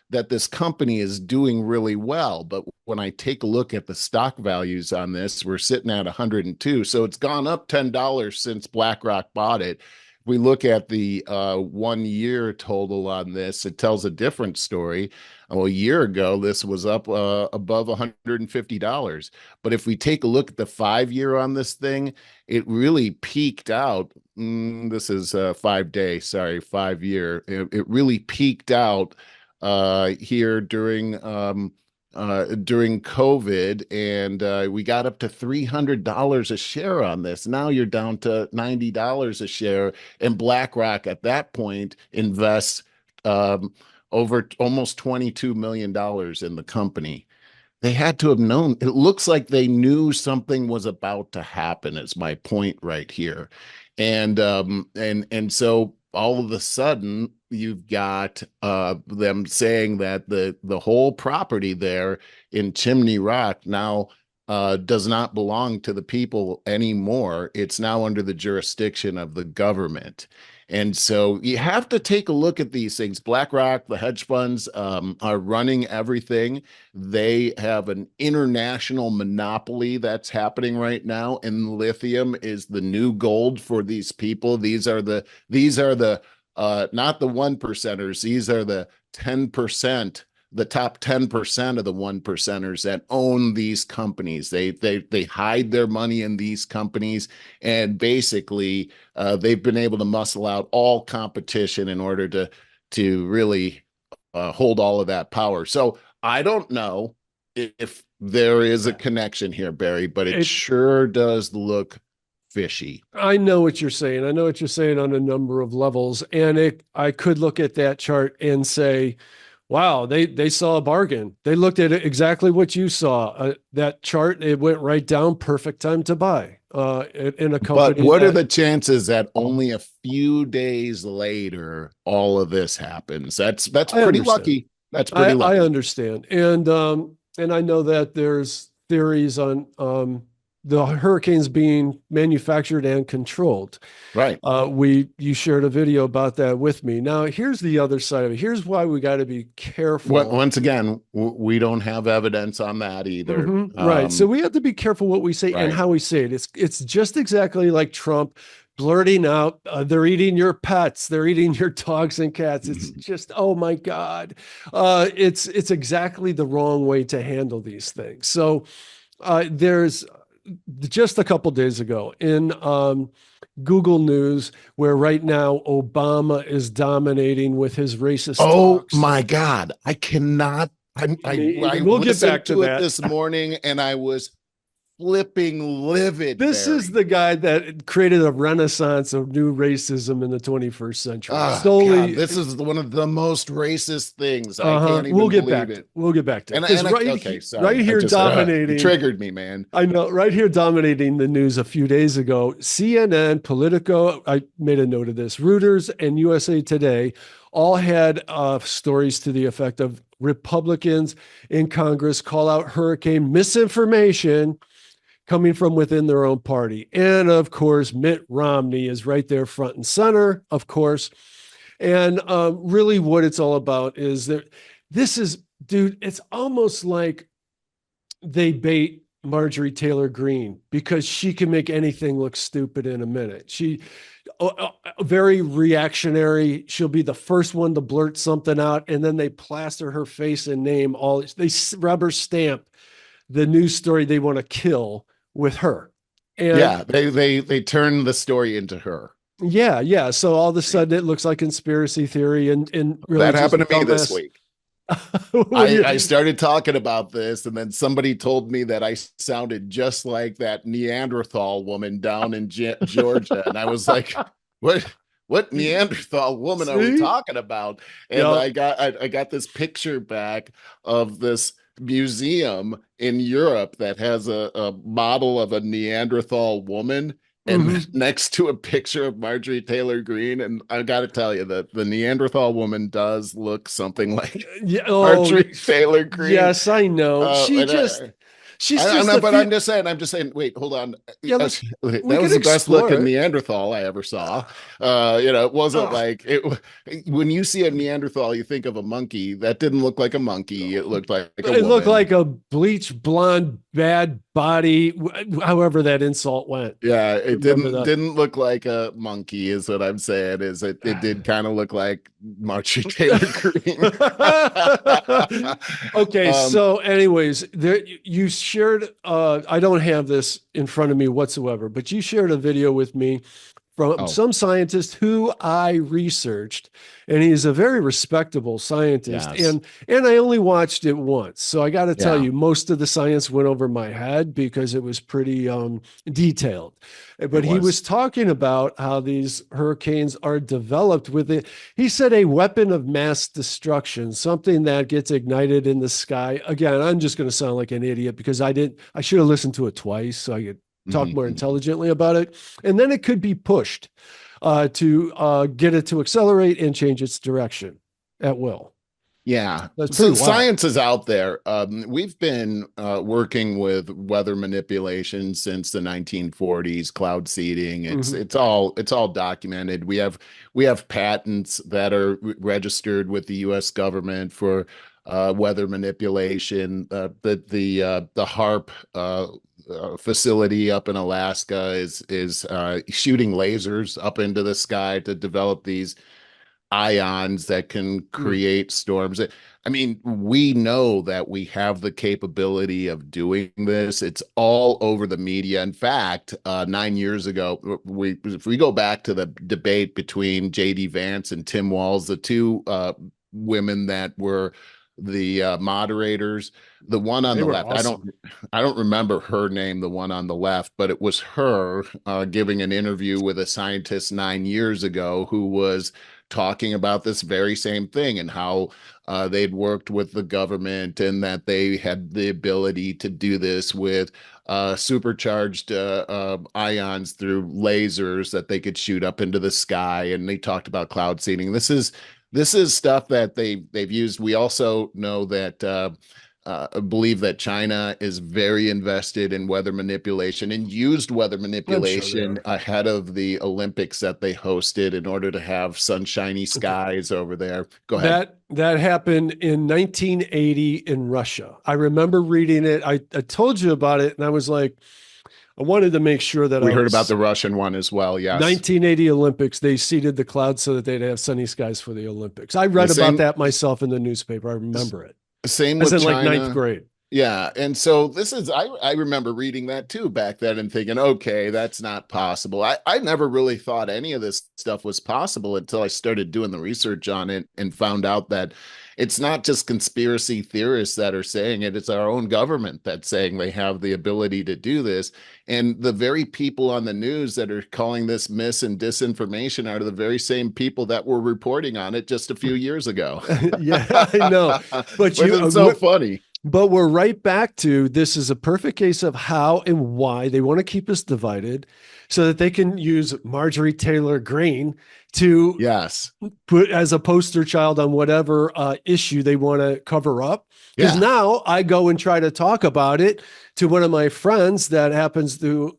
this company is doing really well, but when I take a look at the stock values on this, we're sitting at 102. So it's gone up $10 since BlackRock bought it. If we look at the 1 year total on this, it tells a different story. Well, a year ago, this was up above $150. But if we take a look at the 5 year on this thing, it really peaked out. This is 5 day, sorry, 5 year. It really peaked out here during COVID, and we got up to $300 a share on this. Now you're down to $90 a share, and BlackRock at that point invests um, over almost $22 million in the company. They had to have known. It looks like they knew something was about to happen, is my point right here. And so all of a sudden you've got them saying that the whole property there in Chimney Rock now does not belong to the people anymore. It's now under the jurisdiction of the government. And so you have to take a look at these things. BlackRock, the hedge funds, are running everything. They have an international monopoly that's happening right now, and lithium is the new gold for these people. These are the not the one percenters. These are the 10%, the top 10% of the one percenters that own these companies. They hide their money in these companies, and basically they've been able to muscle out all competition in order to really hold all of that power. So I don't know if there is a connection here, Barry, but it It, sure does look fishy. I know what you're saying. I know what you're saying on a number of levels. And I could look at that chart and say, wow, they saw a bargain. They looked at it exactly what you saw. That chart, it went right down, perfect time to buy in a But company what are that, the chances that only a few days later all of this happens? That's I pretty understand. lucky. That's pretty I lucky. understand. And I know that there's theories on the hurricanes being manufactured and controlled. Right. You shared a video about that with me. Now, here's the other side of it. Here's why we got to be careful. Once again, we don't have evidence on that either. Right. So we have to be careful what we say and Right. how we say it. It's just exactly like Trump blurting out, they're eating your pets, they're eating your dogs and cats. It's Mhm. just, oh my God. It's exactly the wrong way to handle these things. So there's just a couple days ago in Google News, where right now Obama is dominating with his racist Oh talks. my God. I cannot. I We'll get back listened to to it that. this morning and I was flipping livid, This is Barry. the guy that created a renaissance of new racism in the 21st century. Oh God, Solely, this is one of the most racist things. I uh-huh. can't even believe it. We'll get back to it. Because Okay, right sorry. here You dominating, triggered me, man. I know, right here dominating the news a few days ago, CNN, Politico, I made a note of this, Reuters, and USA Today all had stories to the effect of Republicans in Congress call out hurricane misinformation coming from within their own party. And of course, Mitt Romney is right there front and center, of course. And really, what it's all about is that this is, dude, it's almost like they bait Marjorie Taylor Greene because she can make anything look stupid in a minute. She very reactionary. She'll be the first one to blurt something out, and then they plaster her face and name all. They rubber stamp the news story they want to kill with her. And Yeah, they turn the story into her. yeah, yeah. So all of a sudden it looks like conspiracy theory and really That just happened to me this dumbass. week. When you, I started talking about this, and then somebody told me that I sounded just like that Neanderthal woman down in Georgia, and I was like, "What? What Neanderthal woman are we see, talking about?" And yeah, I got this picture back of this museum in Europe that has a model of a Neanderthal woman. And mm-hmm. next to a picture of Marjorie Taylor Greene, and I got to tell you that the Neanderthal woman does look something like Yeah. Oh, Marjorie Taylor Greene. yes, I know. And She's I'm just not, a but few. I'm just saying, wait, hold on. Yeah, we That could was the best explore looking it. Neanderthal I ever saw. It wasn't Oh, like it. When you see a Neanderthal, you think of a monkey. That didn't look like a monkey. It looked like a it looked woman. like a bleach blonde bad body, however that insult went. Yeah, it Remember didn't look like a monkey, is what I'm saying. Is it did kind of look like Marjorie Taylor Greene. that. Okay, um, so anyways, there you shared I don't have this in front of me whatsoever, but you shared a video with me from oh, some scientist who I researched, and he's a very respectable scientist. yes. And I only watched it once, so I got to tell Yeah, you, most of the science went over my head because it was pretty detailed. it But he was. was talking about how these hurricanes are developed with it. He said a weapon of mass destruction, something that gets ignited in the sky. Again, I'm just going to sound like an idiot because I didn't. I should have listened to it twice so I could talk Mhm, more mhm. intelligently about it. And then it could be pushed to get it to accelerate and change its direction at will. Yeah. That's pretty So wild. science is out there. We've been working with weather manipulation since the 1940s, cloud seeding. Mm-hmm. It's all documented. We have patents that are registered with the US government for weather manipulation. The HARP facility up in Alaska is shooting lasers up into the sky to develop these ions that can Mm. create storms. I mean, we know that we have the capability of doing this. It's all over the media. In fact, 9 years ago, if we go back to the debate between J.D. Vance and Tim Walz, the two women that were the moderators. The one on They the were left, awesome. I don't remember her name, the one on the left, but it was her giving an interview with a scientist 9 years ago who was talking about this very same thing and how they'd worked with the government and that they had the ability to do this with supercharged ions through lasers that they could shoot up into the sky. And they talked about cloud seeding. This is stuff that they've used. We also know that believe that China is very invested in weather manipulation and used weather I'm sure they manipulation are. ahead of the Olympics that they hosted in order to have sunshiny Okay. skies over there. Go ahead. That happened in 1980 in Russia. I remember reading it. I told you about it, and I was like, I wanted to make sure that We I heard about was the Russian one as well. Yes. 1980 Olympics. They seeded the clouds so that they'd have sunny skies for the Olympics. I The read about same that myself in the newspaper. I remember it. same As with in like ninth China. grade. Yeah. And so this is, I remember reading that too back then and thinking, okay, that's not possible. I never really thought any of this stuff was possible until I started doing the research on it and found out that it's not just conspiracy theorists that are saying it, it's our own government that's saying they have the ability to do this. And the very people on the news that are calling this mis and disinformation are the very same people that were reporting on it just a few years ago. Yeah, I know. But Which you, is so funny. but we're right back to this is a perfect case of how and why they want to keep us divided so that they can use Marjorie Taylor Greene to Yes. put as a poster child on whatever issue they want to cover up. Because Yeah. now I go and try to talk about it to one of my friends that happens to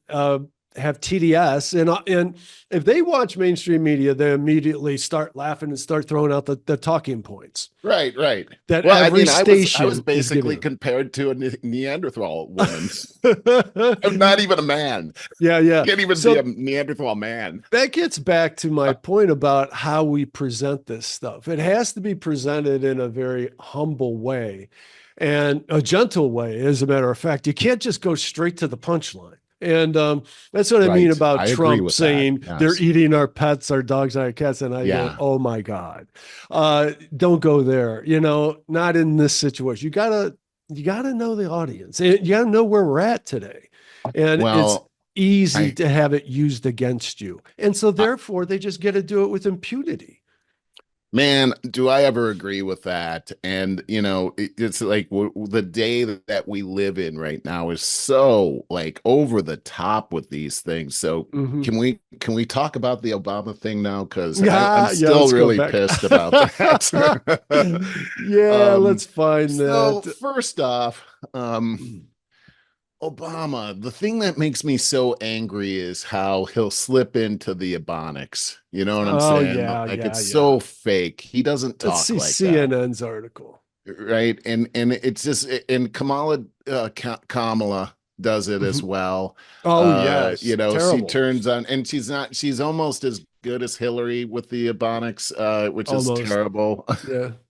have TDS, and if they watch mainstream media, they immediately start laughing and start throwing out the talking points Right, right. that Well, I every mean, I was station is basically giving compared to a Neanderthal woman. them. I'm not even a man. Yeah, yeah. Can't even be a So Neanderthal man. that gets back to my point about how we present this stuff. It has to be presented in a very humble way and a gentle way, as a matter of fact. You can't just go straight to the punchline. And that's what I mean Right. about I agree Trump with that. saying they're Yes. eating our pets, our dogs, and our cats. And I go, Yeah. oh my God, don't go there. Not in this situation. You gotta know the audience. And you gotta know where we're at today. And it's Well, easy I, to have it used against you. And so I therefore they just get to do it with impunity. Man, do I ever agree with that? And it's like the day that we live in right now is so like over the top with these things. So Mm-hmm. can we talk about the Obama thing now? Because I'm Yeah, yeah, still let's go really back. pissed about that. Yeah, um, let's find so that. first off, Obama, the thing that makes me so angry is how he'll slip into the Ebonics. You know what I'm Oh, saying? yeah, Like yeah, it's yeah. so fake. He doesn't Let's talk see like that, CNN's article. right? And it's just and Kamala does it as Mhm. well. Oh, yes. She Terrible. turns on and she's almost as good as Hillary with the Ebonics, which is Almost. terrible.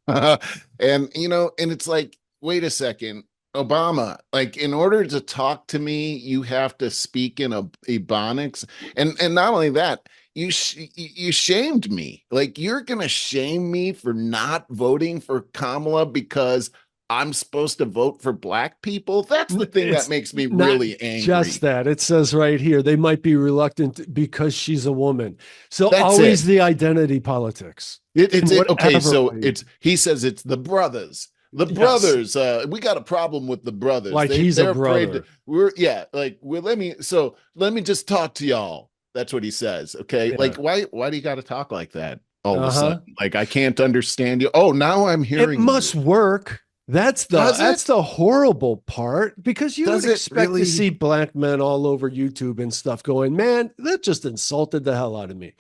Yeah. And it's like, wait a second, Obama, like in order to talk to me, you have to speak in a Ebonics. And not only that, you shamed me. Like you're gonna shame me for not voting for Kamala because I'm supposed to vote for black people. That's the thing that It's makes me not really just angry. that. It says right here they might be reluctant because she's a woman. So That's always it. the identity politics It's in it. Okay, whatever so way. it's he says it's the brothers. The Yes. brothers, we got a problem with the brothers. Like he's a They're afraid brother. let me just talk to y'all. That's what he says. Okay. Yeah. Like why do you gotta talk like that all of a Uh-huh. sudden? Like I can't understand you. Oh, now I'm It hearing must you. work. That's the Does that's it? the horrible part because you would Does it expect to really? see black men all over YouTube and stuff going, man, that just insulted the hell out of me.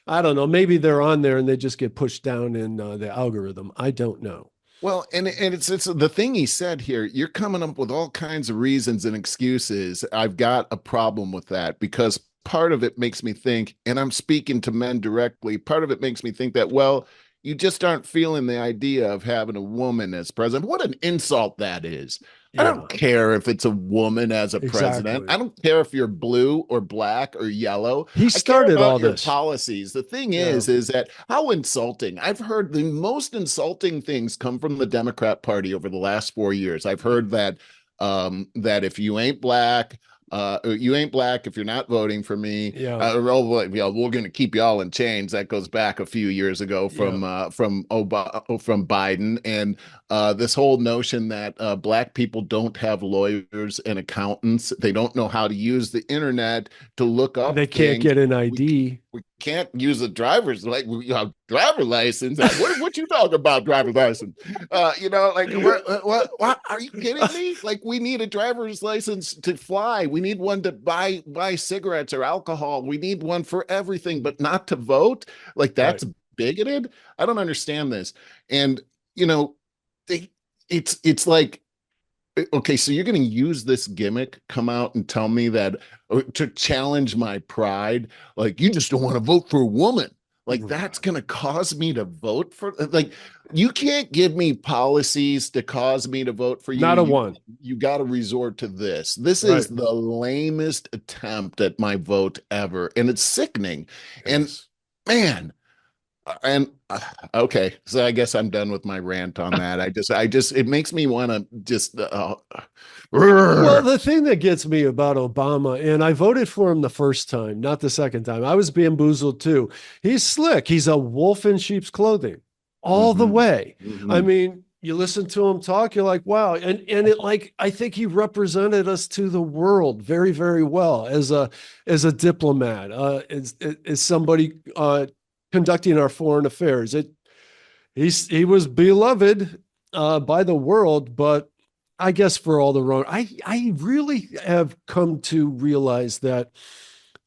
I don't know. Maybe they're on there and they just get pushed down in the algorithm. I don't know. Well, and it's the thing he said here. You're coming up with all kinds of reasons and excuses. I've got a problem with that because part of it makes me think, and I'm speaking to men directly, part of it makes me think that, well, you just aren't feeling the idea of having a woman as president. What an insult that is. I Yeah, don't care if it's a woman as a president. I exactly. don't care if you're blue or black or yellow. He I care started all about your this. policies. The thing Yeah. is that how insulting. I've heard the most insulting things come from the Democrat Party over the last 4 years. I've heard that that if you ain't black if you're not voting for me. Yeah. We're going to keep y'all in chains. That goes back a few years ago Yeah. from Biden, and this whole notion that black people don't have lawyers and accountants. They don't know how to use the internet to look up They can't things. get an We ID. we can't use a driver license. What you talking about driver's license? Like what are you kidding me? Like we need a driver's license to fly. We need one to buy cigarettes or alcohol. We need one for everything, but not to vote. Like Right. that's bigoted. I don't understand this. And you know, it's like, okay, so you're going to use this gimmick, come out and tell me that to challenge my pride, like you just don't want to vote for a woman. Like that's going to cause me to vote for, like, you can't give me policies to cause me to vote for you. Not a one. You got to resort to this. This Right. is the lamest attempt at my vote ever. And it's sickening. And Yes. man, and okay, so I guess I'm done with my rant on that. It makes me want to just Well, the thing that gets me about Obama, and I voted for him the first time, not the second time. I was bamboozled too. He's slick. He's a wolf in sheep's clothing all the way. I mean, you listen to him talk, you're like, wow. And it, like, I think he represented us to the world very, very well as a diplomat, as somebody conducting our foreign affairs. He was beloved by the world, but I guess for all the wrong. I really have come to realize that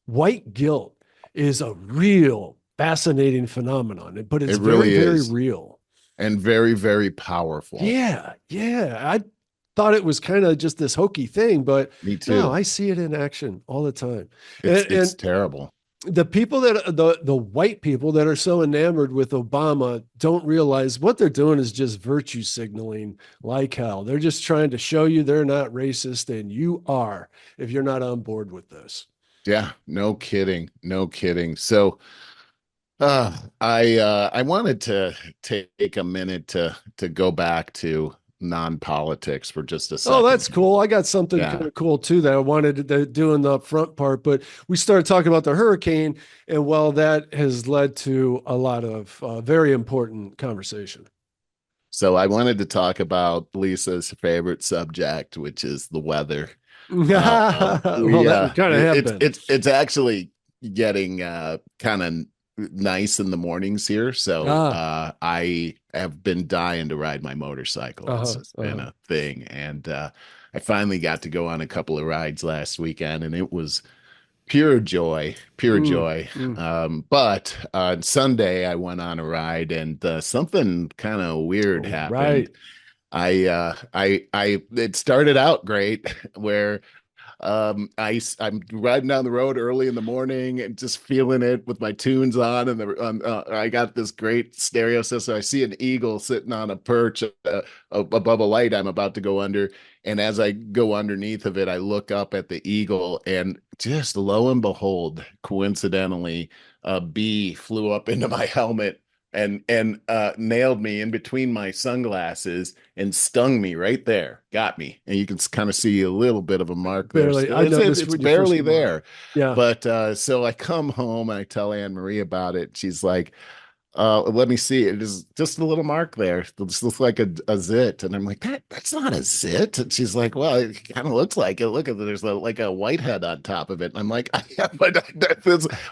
white guilt is a real fascinating phenomenon, but it's It really very, very is. real. And very, very powerful. Yeah, yeah. I thought it was kind of just this hokey thing, but Me too. no, I see it in action all the time. It's terrible. The people that the white people that are so enamored with Obama don't realize what they're doing is just virtue signaling like hell. They're just trying to show you they're not racist, and you are if you're not on board with this. Yeah, no kidding. No kidding. So I wanted to take a minute to go back to non-politics for just a second. Oh, that's cool. I got something kind of cool too that I wanted to do in the front part, but we started talking about the hurricane, and well, that has led to a lot of very important conversation. So I wanted to talk about Lisa's favorite subject, which is the weather. Well, that kind of have been. It's actually getting kind of nice in the mornings here. So I have been dying to ride my motorcycle. It's been a thing. And I finally got to go on a couple of rides last weekend, and it was pure joy. But on Sunday I went on a ride, and something kind of weird happened. Right. It started out great where I'm riding down the road early in the morning and just feeling it with my tunes on, and I got this great stereo system. I see an eagle sitting on a perch above a light I'm about to go under, and as I go underneath of it, I look up at the eagle, and just lo and behold, coincidentally, a bee flew up into my helmet and nailed me in between my sunglasses and stung me right there. Got me, and you can kind of see a little bit of a mark barely, there. I noticed it's barely there. Yeah. But so I come home and I tell Anne Marie about it. She's like, let me see. It is just a little mark there. It looks like a zit. And I'm like, that's not a zit. And she's like, well, it kind of looks like it. Look at there's like a whitehead on top of it. And I'm like, yeah, but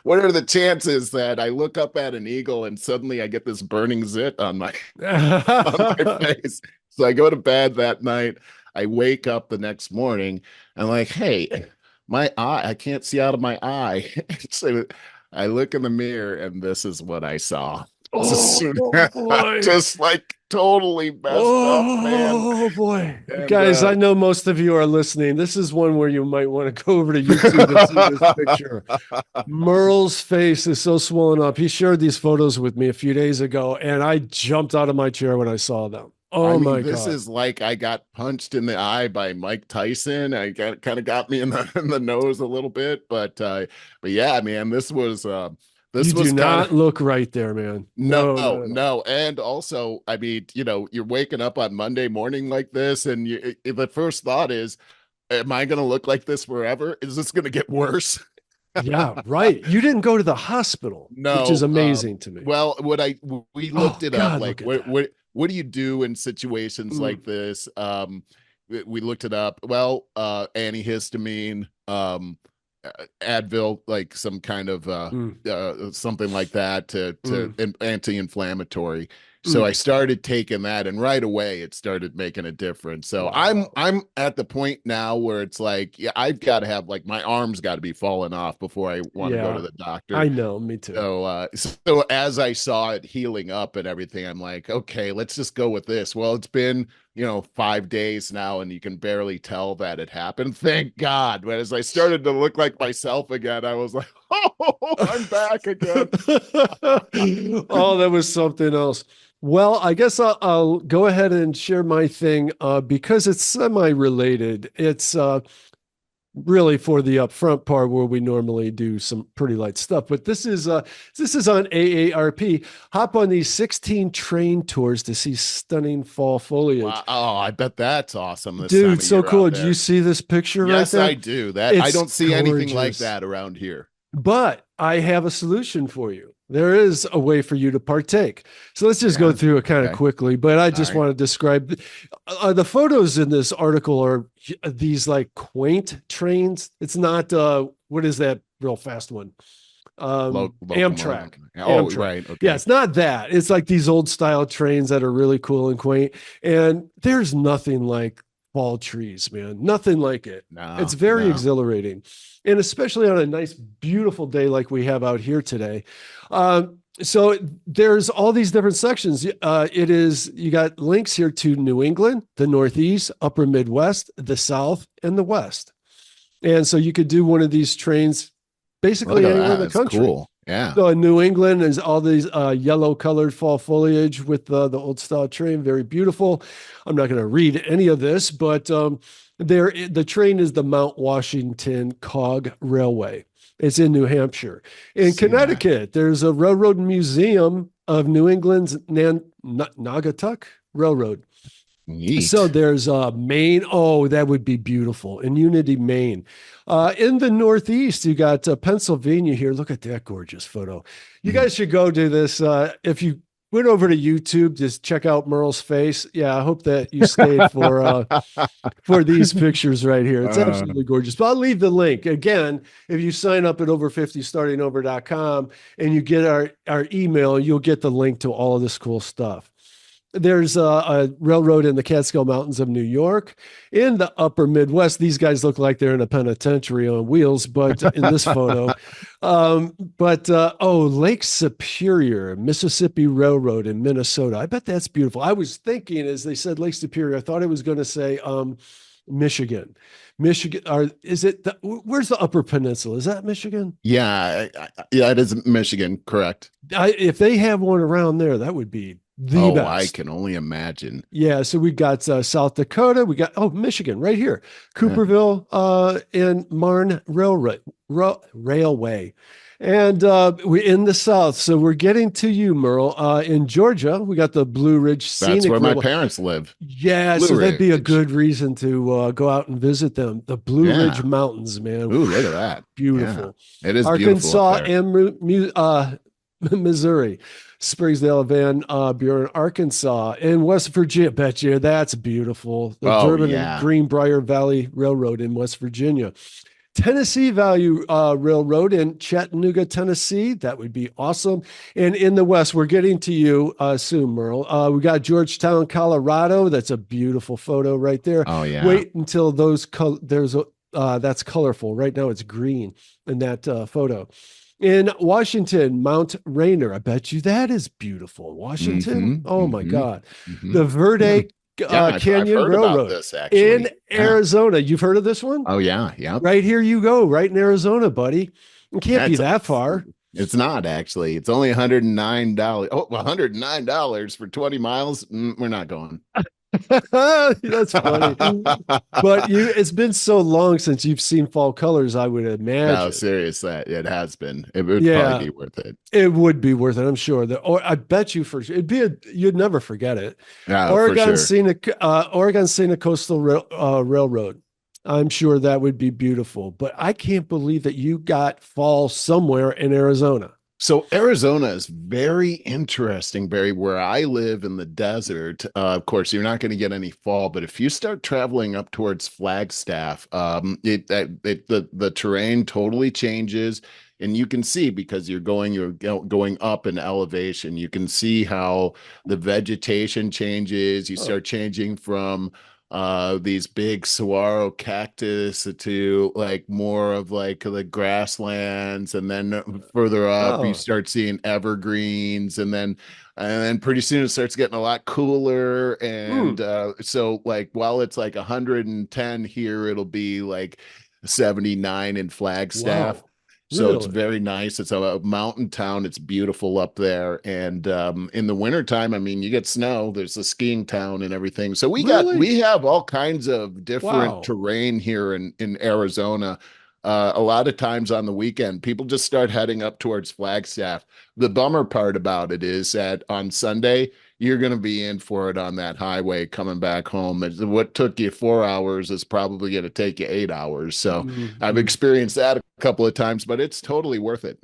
what are the chances that I look up at an eagle and suddenly I get this burning zit on my face? So I go to bed that night. I wake up the next morning. I'm like, hey, my eye, I can't see out of my eye. So I look in the mirror, and this is what I saw. Boy. Just like totally messed up, man. Oh boy. And, guys, I know most of you are listening. This is one where you might want to go over to YouTube and see this picture. Merle's face is so swollen up. He shared these photos with me a few days ago, and I jumped out of my chair when I saw them. I Oh mean, my this God. is like I got punched in the eye by Mike Tyson. I got kind of got me in the nose a little bit, but yeah, man, You this do was kind of not look right there, man. no, No, not at all. no. And also, I mean, you're waking up on Monday morning like this, and the first thought is, am I going to look like this forever? Is this going to get worse? Yeah, right. You didn't go to the hospital, which is No. amazing to me. Well, we looked Oh it up. God, Like, look at that. what do you do in situations Mm, like this? We looked it up. Well, antihistamine, Advil, like some kind of mm, something like that to mm, anti-inflammatory. So I mm. started taking that, and right away it started making a difference. So Wow. I'm at the point now where it's like, yeah, I've got to have, like, my arms got to be falling off before I want to go to Yeah, the doctor. I know. Me too. So as I saw it healing up and everything, I'm like, okay, let's just go with this. Well, it's been, 5 days now, and you can barely tell that it happened. Thank God. But as I started to look like myself again, I was like, oh, I'm back again. Oh, that was something else. Well, I guess I'll go ahead and share my thing because it's semi-related. It's really for the upfront part where we normally do some pretty light stuff. But this is on AARP. Hop on these 16 train tours to see stunning fall foliage. Wow. Oh, I bet that's awesome this time Dude, of so year out cool. Do you there. see this picture right Yes, there? I do. That I It's don't see anything like gorgeous. that around here. But I have a solution for you. There is a way for you to partake. So let's just go Yeah. through it kind of Okay. quickly. But I All just right. want to describe the photos in this article are these like quaint trains. It's not, what is that real fast one? Locomotive. Amtrak. Oh, Amtrak. right. Yeah, Okay. it's not that. It's like these old style trains that are really cool and quaint. And there's nothing like fall trees, man. Nothing like it. It's No, very no. exhilarating. And especially on a nice, beautiful day like we have out here today. So there's all these different sections. You got links here to New England, the Northeast, Upper Midwest, the South, and the West. And so you could do one of these trains Look basically at anywhere in that. the That's country. cool. Yeah. So in New England, there's all these yellow colored fall foliage with the old style train. Very beautiful. I'm not going to read any of this, but the train is the Mount Washington Cog Railway. It's in New Hampshire. In See that. Connecticut, there's a Railroad Museum of New England's Naugatuck Railroad. So Neat. there's Maine. Oh, that would be beautiful. In Unity, Maine. In the Northeast, you got Pennsylvania here. Look at that gorgeous photo. You Mhm. guys should go do this. If you went over to YouTube, just check out Merle's face. Yeah, I hope that you stayed for these pictures right here. It's Uh, absolutely gorgeous. But I'll leave the link. Again, if you sign up at over50startingover.com and you get our email, you'll get the link to all of this cool stuff. There's a railroad in the Catskill Mountains of New York. In the upper Midwest, these guys look like they're in a penitentiary on wheels, but in this photo. Lake Superior, Mississippi Railroad in Minnesota. I bet that's beautiful. I was thinking as they said Lake Superior, I thought it was going to say Michigan. Michigan, where's the Upper Peninsula? Is that Michigan? yeah, yeah, it is Michigan, correct. If they have one around there, that would be the Oh, I best. can only imagine. Yeah, so we got South Dakota, we got Michigan right here, Yeah. Cooperville, and Marne Railway, and we in the South. So we're getting to you, Merle. In Georgia, we got the Blue Ridge That's Scenic where my Railway. parents live. Yeah, Blue so that'd be a Ridge. good reason to go out and visit them. The Blue Ridge Yeah. Mountains, man, Ooh, look at that. Yeah. beautiful. It is beautiful up Arkansas there. and Missouri, Springsdale, Van Buren, Arkansas, and West Virginia. Bet you that's beautiful. The Oh, Durbin and yeah. Greenbrier Valley Railroad in West Virginia. Tennessee Valley Railroad in Chattanooga, Tennessee. That would be awesome. And in the West, we're getting to you soon, Merle. We got Georgetown, Colorado. That's a beautiful photo right there. Oh, yeah. Wait until that's colorful. Right now it's green in that photo. In Washington, Mount Rainier. I bet you that is beautiful. Washington. Oh my Hmm. God. Hmm. The Verde Yeah, I've Canyon heard about Railroad this in actually. Yeah. Arizona. You've heard of this one? Oh, yeah. Yeah. Right here you go, right in Arizona, buddy. It can't be That's that far. It's not actually. It's only $109. Oh, $109 for 20 miles. We're not going. That's funny. But it's been so long since you've seen fall colors, I would No, imagine. serious that it has been. It would probably Yeah, be worth it. it would be worth it, I'm sure. Or I bet you for it'd be you'd never forget it. No, for sure. Oregon Scenic Coastal Railroad. I'm sure that would be beautiful. But I can't believe that you got fall somewhere in Arizona. So Arizona is very interesting, Barry. Where I live in the desert, of course, you're not going to get any fall. But if you start traveling up towards Flagstaff, the terrain totally changes, and you can see because going up in elevation. You can see how the vegetation changes. You Oh, start changing from these big saguaro cactus to like more of like the grasslands, and then further up you oh, start seeing evergreens, and then pretty soon it starts getting a lot cooler, and mm, so like while it's like 110 here, it'll be like 79 in Flagstaff. wow. So it's Really? very nice. It's a mountain town. It's beautiful up there. And in the wintertime, I mean, you get snow. There's a skiing town and everything. So Really? we have all kinds of different Wow. terrain here in Arizona. A lot of times on the weekend, people just start heading up towards Flagstaff. The bummer part about it is that on Sunday, you're going to be in for it on that highway coming back home. What took you 4 hours is probably going to take you 8 hours. So I've Mm-hmm. experienced that a couple of times, but it's totally worth it.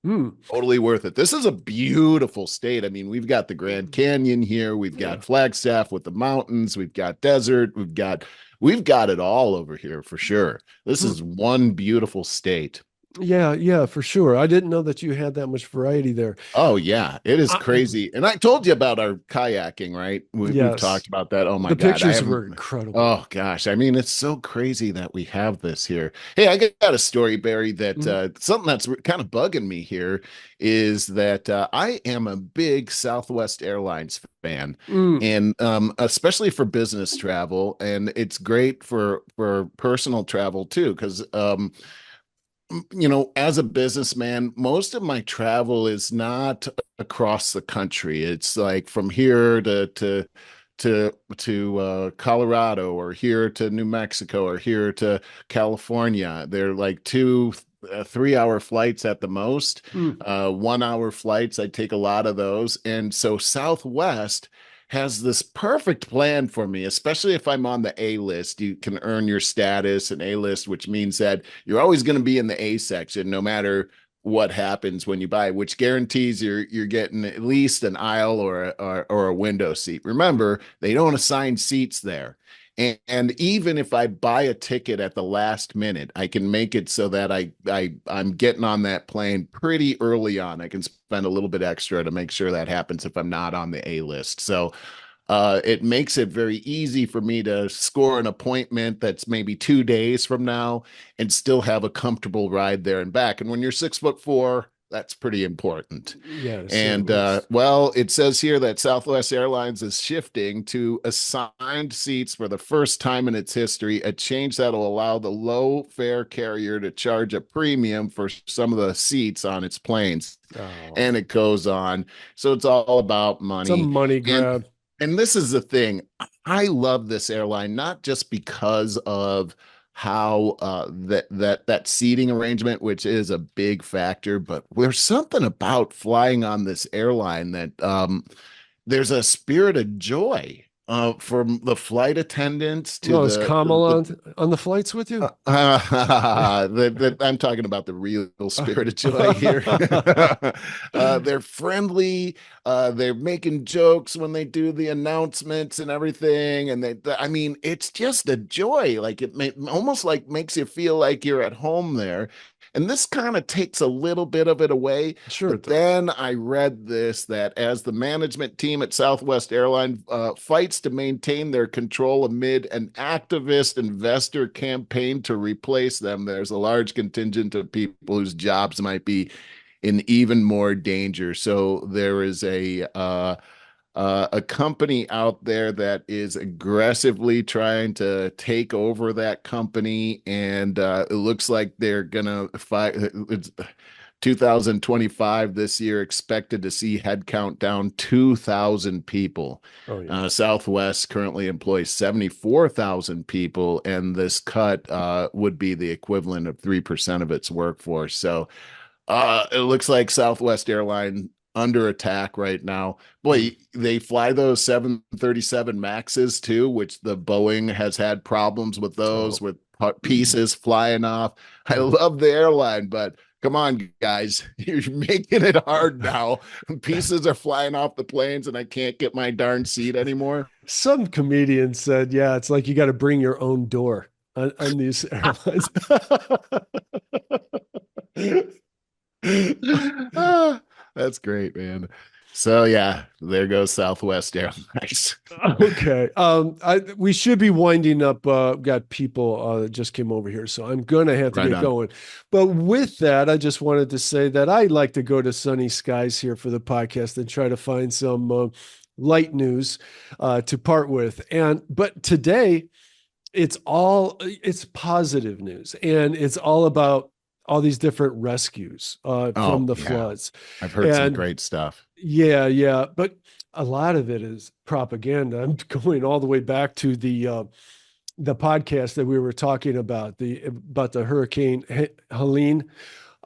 Mm. Totally worth it. This is a beautiful state. I mean, we've got the Grand Canyon here, we've Yeah. got Flagstaff with the mountains, we've got desert, we've got it all over here for sure. This Mm. is one beautiful state. Yeah, yeah, for sure. I didn't know that you had that much variety there. Oh yeah, it is I, crazy. And I told you about our kayaking, right? We've yes. talked about that. Oh my The God, I pictures haven't. were incredible. Oh gosh, I mean, it's so crazy that we have this here. Hey, I got a story, Barry. That Mm, something that's kind of bugging me here is that I am a big Southwest Airlines fan, mm, and especially for business travel, and it's great for personal travel too, because as a businessman, most of my travel is not across the country. It's like from here to Colorado, or here to New Mexico, or here to California. They're like 3 hour flights at the most. mm. 1 hour flights. I take a lot of those, and so Southwest has this perfect plan for me, especially if I'm on the A list. You can earn your status an A list, which means that you're always going to be in the A section no matter what happens when you buy, which guarantees you're getting at least an aisle or a window seat. Remember, they don't assign seats there. And even if I buy a ticket at the last minute, I can make it so that I'm getting on that plane pretty early on. I can spend a little bit extra to make sure that happens if I'm not on the A list. So it makes it very easy for me to score an appointment that's maybe 2 days from now and still have a comfortable ride there and back. And when you're 6'4", that's pretty important. Yeah, it And certainly is. well, it says here that Southwest Airlines is shifting to assigned seats for the first time in its history, a change that will allow the low fare carrier to charge a premium for some of the seats on its planes. Oh, And it goes on. So it's all about it's a money. money And grab. and this is the thing. I love this airline not just because of how that seating arrangement, which is a big factor, but there's something about flying on this airline that there's a spirit of joy from the flight attendants to No, is Kamal the on the flights with you? I'm talking about the real spirit of joy here. They're friendly. They're making jokes when they do the announcements and everything. And I mean, it's just a joy. Like almost like makes you feel like you're at home there. And this kind of takes a little bit of it away. Sure it But does. then I read this that as the management team at Southwest Airlines fights to maintain their control amid an activist investor campaign to replace them, there's a large contingent of people whose jobs might be in even more danger. So there is a company out there that is aggressively trying to take over that company, and it looks like they're gonna fight. 2025 this year expected to see head count down 2,000 people. Oh yeah. Southwest currently employs 74,000 people, and this cut would be the equivalent of 3% of its workforce. So it looks like Southwest Airline under attack right now. Boy, they fly those 737 Maxes too, which the Boeing has had problems with those, Oh. with pieces flying off. I Yeah. love the airline, but come on, guys, you're making it hard now. Pieces are flying off the planes, and I can't get my darn seat anymore. Some comedian said, yeah, it's like you got to bring your own door on these airlines. Ah, that's great, man. So yeah, there goes Southwest Airlines. Okay. We should be winding up. Got people that just came over here, so I'm gonna have to Right get on. going. But with that, I just wanted to say that I like to go to sunny skies here for the podcast and try to find some light news to part with. But today it's positive news, and it's all about all these different rescues from Oh the yeah, floods. I've heard some And great stuff. yeah, yeah, but a lot of it is propaganda. I'm going all the way back to the podcast that we were talking about the Hurricane Helene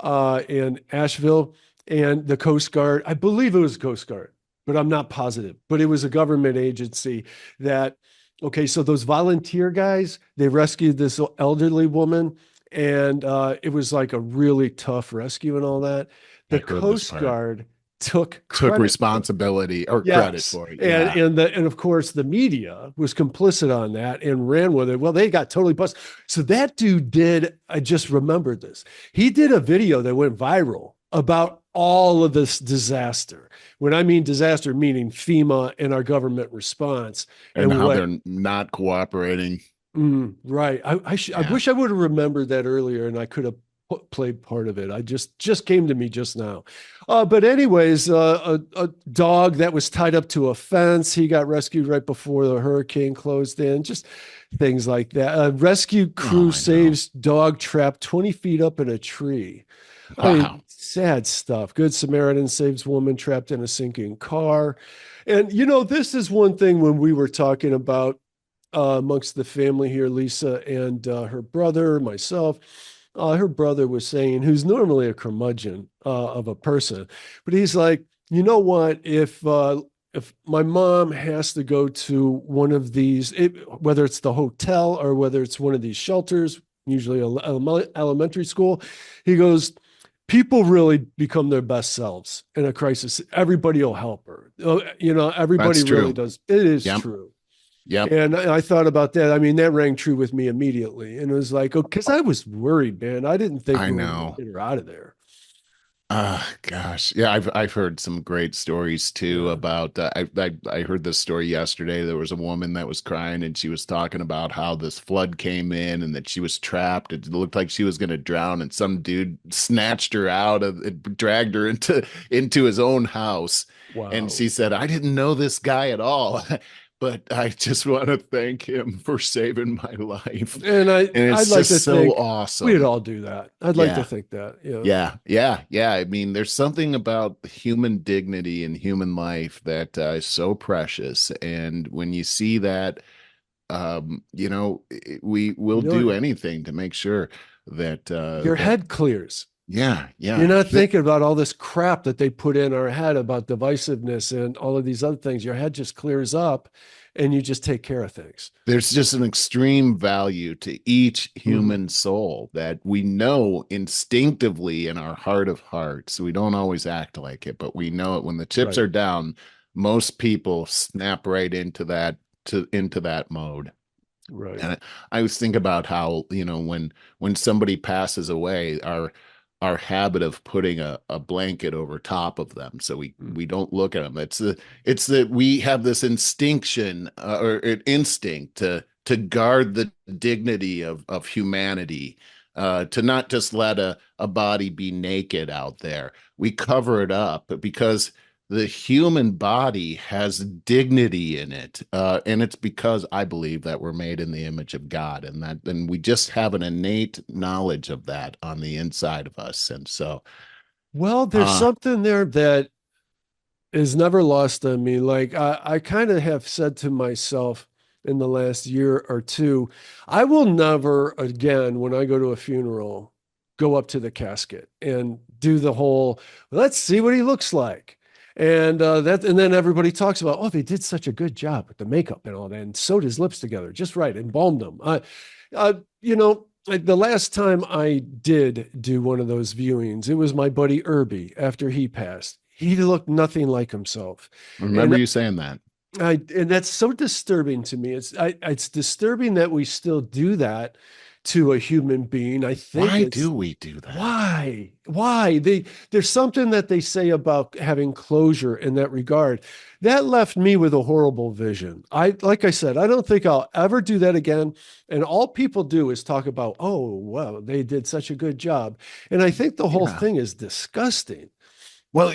in Asheville and the Coast Guard. I believe it was Coast Guard, but I'm not positive. But it was a government agency that, okay, so those volunteer guys, they rescued this elderly woman, and it was like a really tough rescue and all that. I The heard this Coast part. Guard took Took credit for it. responsibility or credit Yes. for it. And Yeah. and of course the media was complicit on that and ran with it. Well, they got totally busted. So that dude I just remembered this. He did a video that went viral about all of this disaster. When I mean disaster, meaning FEMA and our government response And and how what. they're not cooperating. Right. I Yeah. wish I would have remembered that earlier and I could have played part of it. I just came to me just now. But anyways, a dog that was tied up to a fence, he got rescued right before the hurricane closed in. Just things like that. A rescue crew Oh, I know. saves dog trapped 20 feet up in a tree. I Wow. mean, sad stuff. Good Samaritan saves woman trapped in a sinking car. And this is one thing when we were talking about amongst the family here, Lisa and her brother, myself. Her brother was saying, who's normally a curmudgeon of a person, but he's like, you know what? If my mom has to go to one of these, whether it's the hotel or whether it's one of these shelters, usually elementary school, he goes, people really become their best selves in a crisis. Everybody will help her. Everybody That's really true. does. It is Yep. true. Yep. And I thought about that. I mean, that rang true with me immediately. And it was like, oh, because I was worried, man. I didn't think I we were going to know. get her out of there. Gosh, yeah, I've heard some great stories too Yeah. about. I heard this story yesterday. There was a woman that was crying, and she was talking about how this flood came in and that she was trapped. It looked like she was going to drown, and some dude snatched her out of it, dragged her into his own house. And Wow. she said, "I didn't know this guy at all." But I just want to thank him for saving my life. And And I'd it's like to just so think we'd awesome. all do that. I'd like to Yeah. think that. Yeah. Yeah, yeah, yeah. I mean, there's something about human dignity and human life that is so precious. And when you see that, we will You know, do anything to make sure that your head clears. yeah, You're yeah. not thinking about all this crap that they put in our head about divisiveness and all of these other things. Your head just clears up and you just take care of things. There's just an extreme value to each Mhm. human soul that we know instinctively in our heart of hearts. We don't always act like it, but we know it when the chips Right. are down. Most people snap right into that mode. Right. And I was thinking about how, when somebody passes away, our habit of putting a blanket over top of them so we don't look at them. It's that we have this instinction or an instinct to guard the dignity of humanity, to not just let a body be naked out there. We cover it up because the human body has dignity in it, and it's because I believe that we're made in the image of God, and we just have an innate knowledge of that on the inside of us. And so Well, there's Uh, something there that is never lost on me. Like I kind of have said to myself in the last year or two, I will never again, when I go to a funeral, go up to the casket and do the whole, let's see what he looks like. And then everybody talks about, oh, they did such a good job with the makeup and all that, and sewed his lips together just right, embalmed them. Like the last time I did do one of those viewings, it was my buddy Irby after he passed. He looked nothing like himself. I remember And you saying that. and that's so disturbing to me. It's disturbing that we still do that to a human being. I think Why it's do we do that? why there's something that they say about having closure in that regard that left me with a horrible vision. Like I said, I don't think I'll ever do that again. And all people do is talk about, oh, well, they did such a good job. And I think the whole Yeah. thing is disgusting. Well,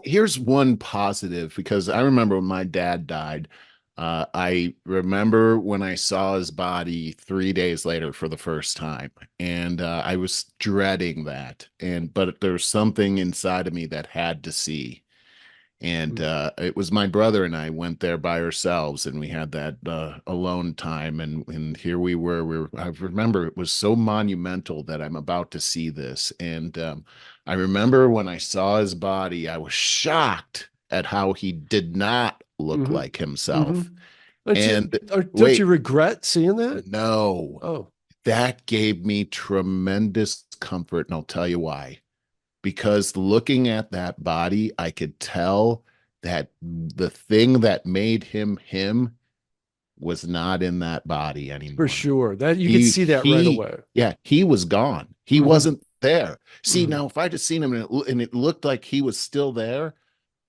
here's one positive because I remember when my dad died. I remember when I saw his body 3 days later for the first time, and I was dreading that. But there's something inside of me that had to see. And it was my brother and I went there by ourselves, and we had that alone time. And here we were. I remember it was so monumental that I'm about to see this. And I remember when I saw his body, I was shocked at how he did not look Mhm. like himself. Mhm. And Don't you wait, regret seeing that? no, Oh, that gave me tremendous comfort, and I'll tell you why. Because looking at that body, I could tell that the thing that made him him was not in that body for anymore. sure. That you could He see that right he away. yeah, he was gone. He Mhm. wasn't there. See, Mhm. now if I just seen him and it looked like he was still there,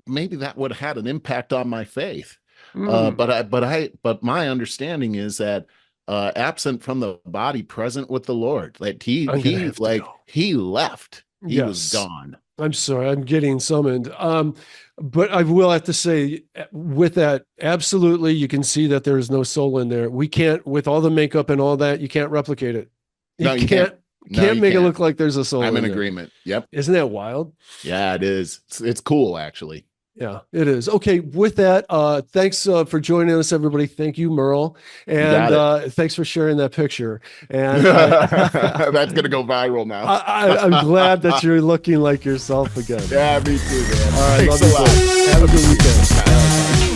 maybe that would have had an impact on my faith. Mm. But my understanding is that absent from the body, present with the Lord. Like I'm gonna have to go. he left. He was Yes. gone. I'm sorry, I'm getting summoned. But I will have to say, with that, absolutely, you can see that there is no soul in there. We can't, with all the makeup and all that, you can't replicate it. You No, you can't. can't No, can't you make it can't. look like there's a soul I'm in in there. agreement. Yep. Isn't that wild? Yeah, it is. It's cool, actually. Yeah, it is. Okay, with that, thanks for joining us, everybody. Thank you, Merle, You and got it. thanks for sharing that picture. And That's gonna go viral now. I'm glad that you're looking like yourself again. Yeah, me too, man. All right, Thanks love a you lot. both. Have a good weekend. Bye.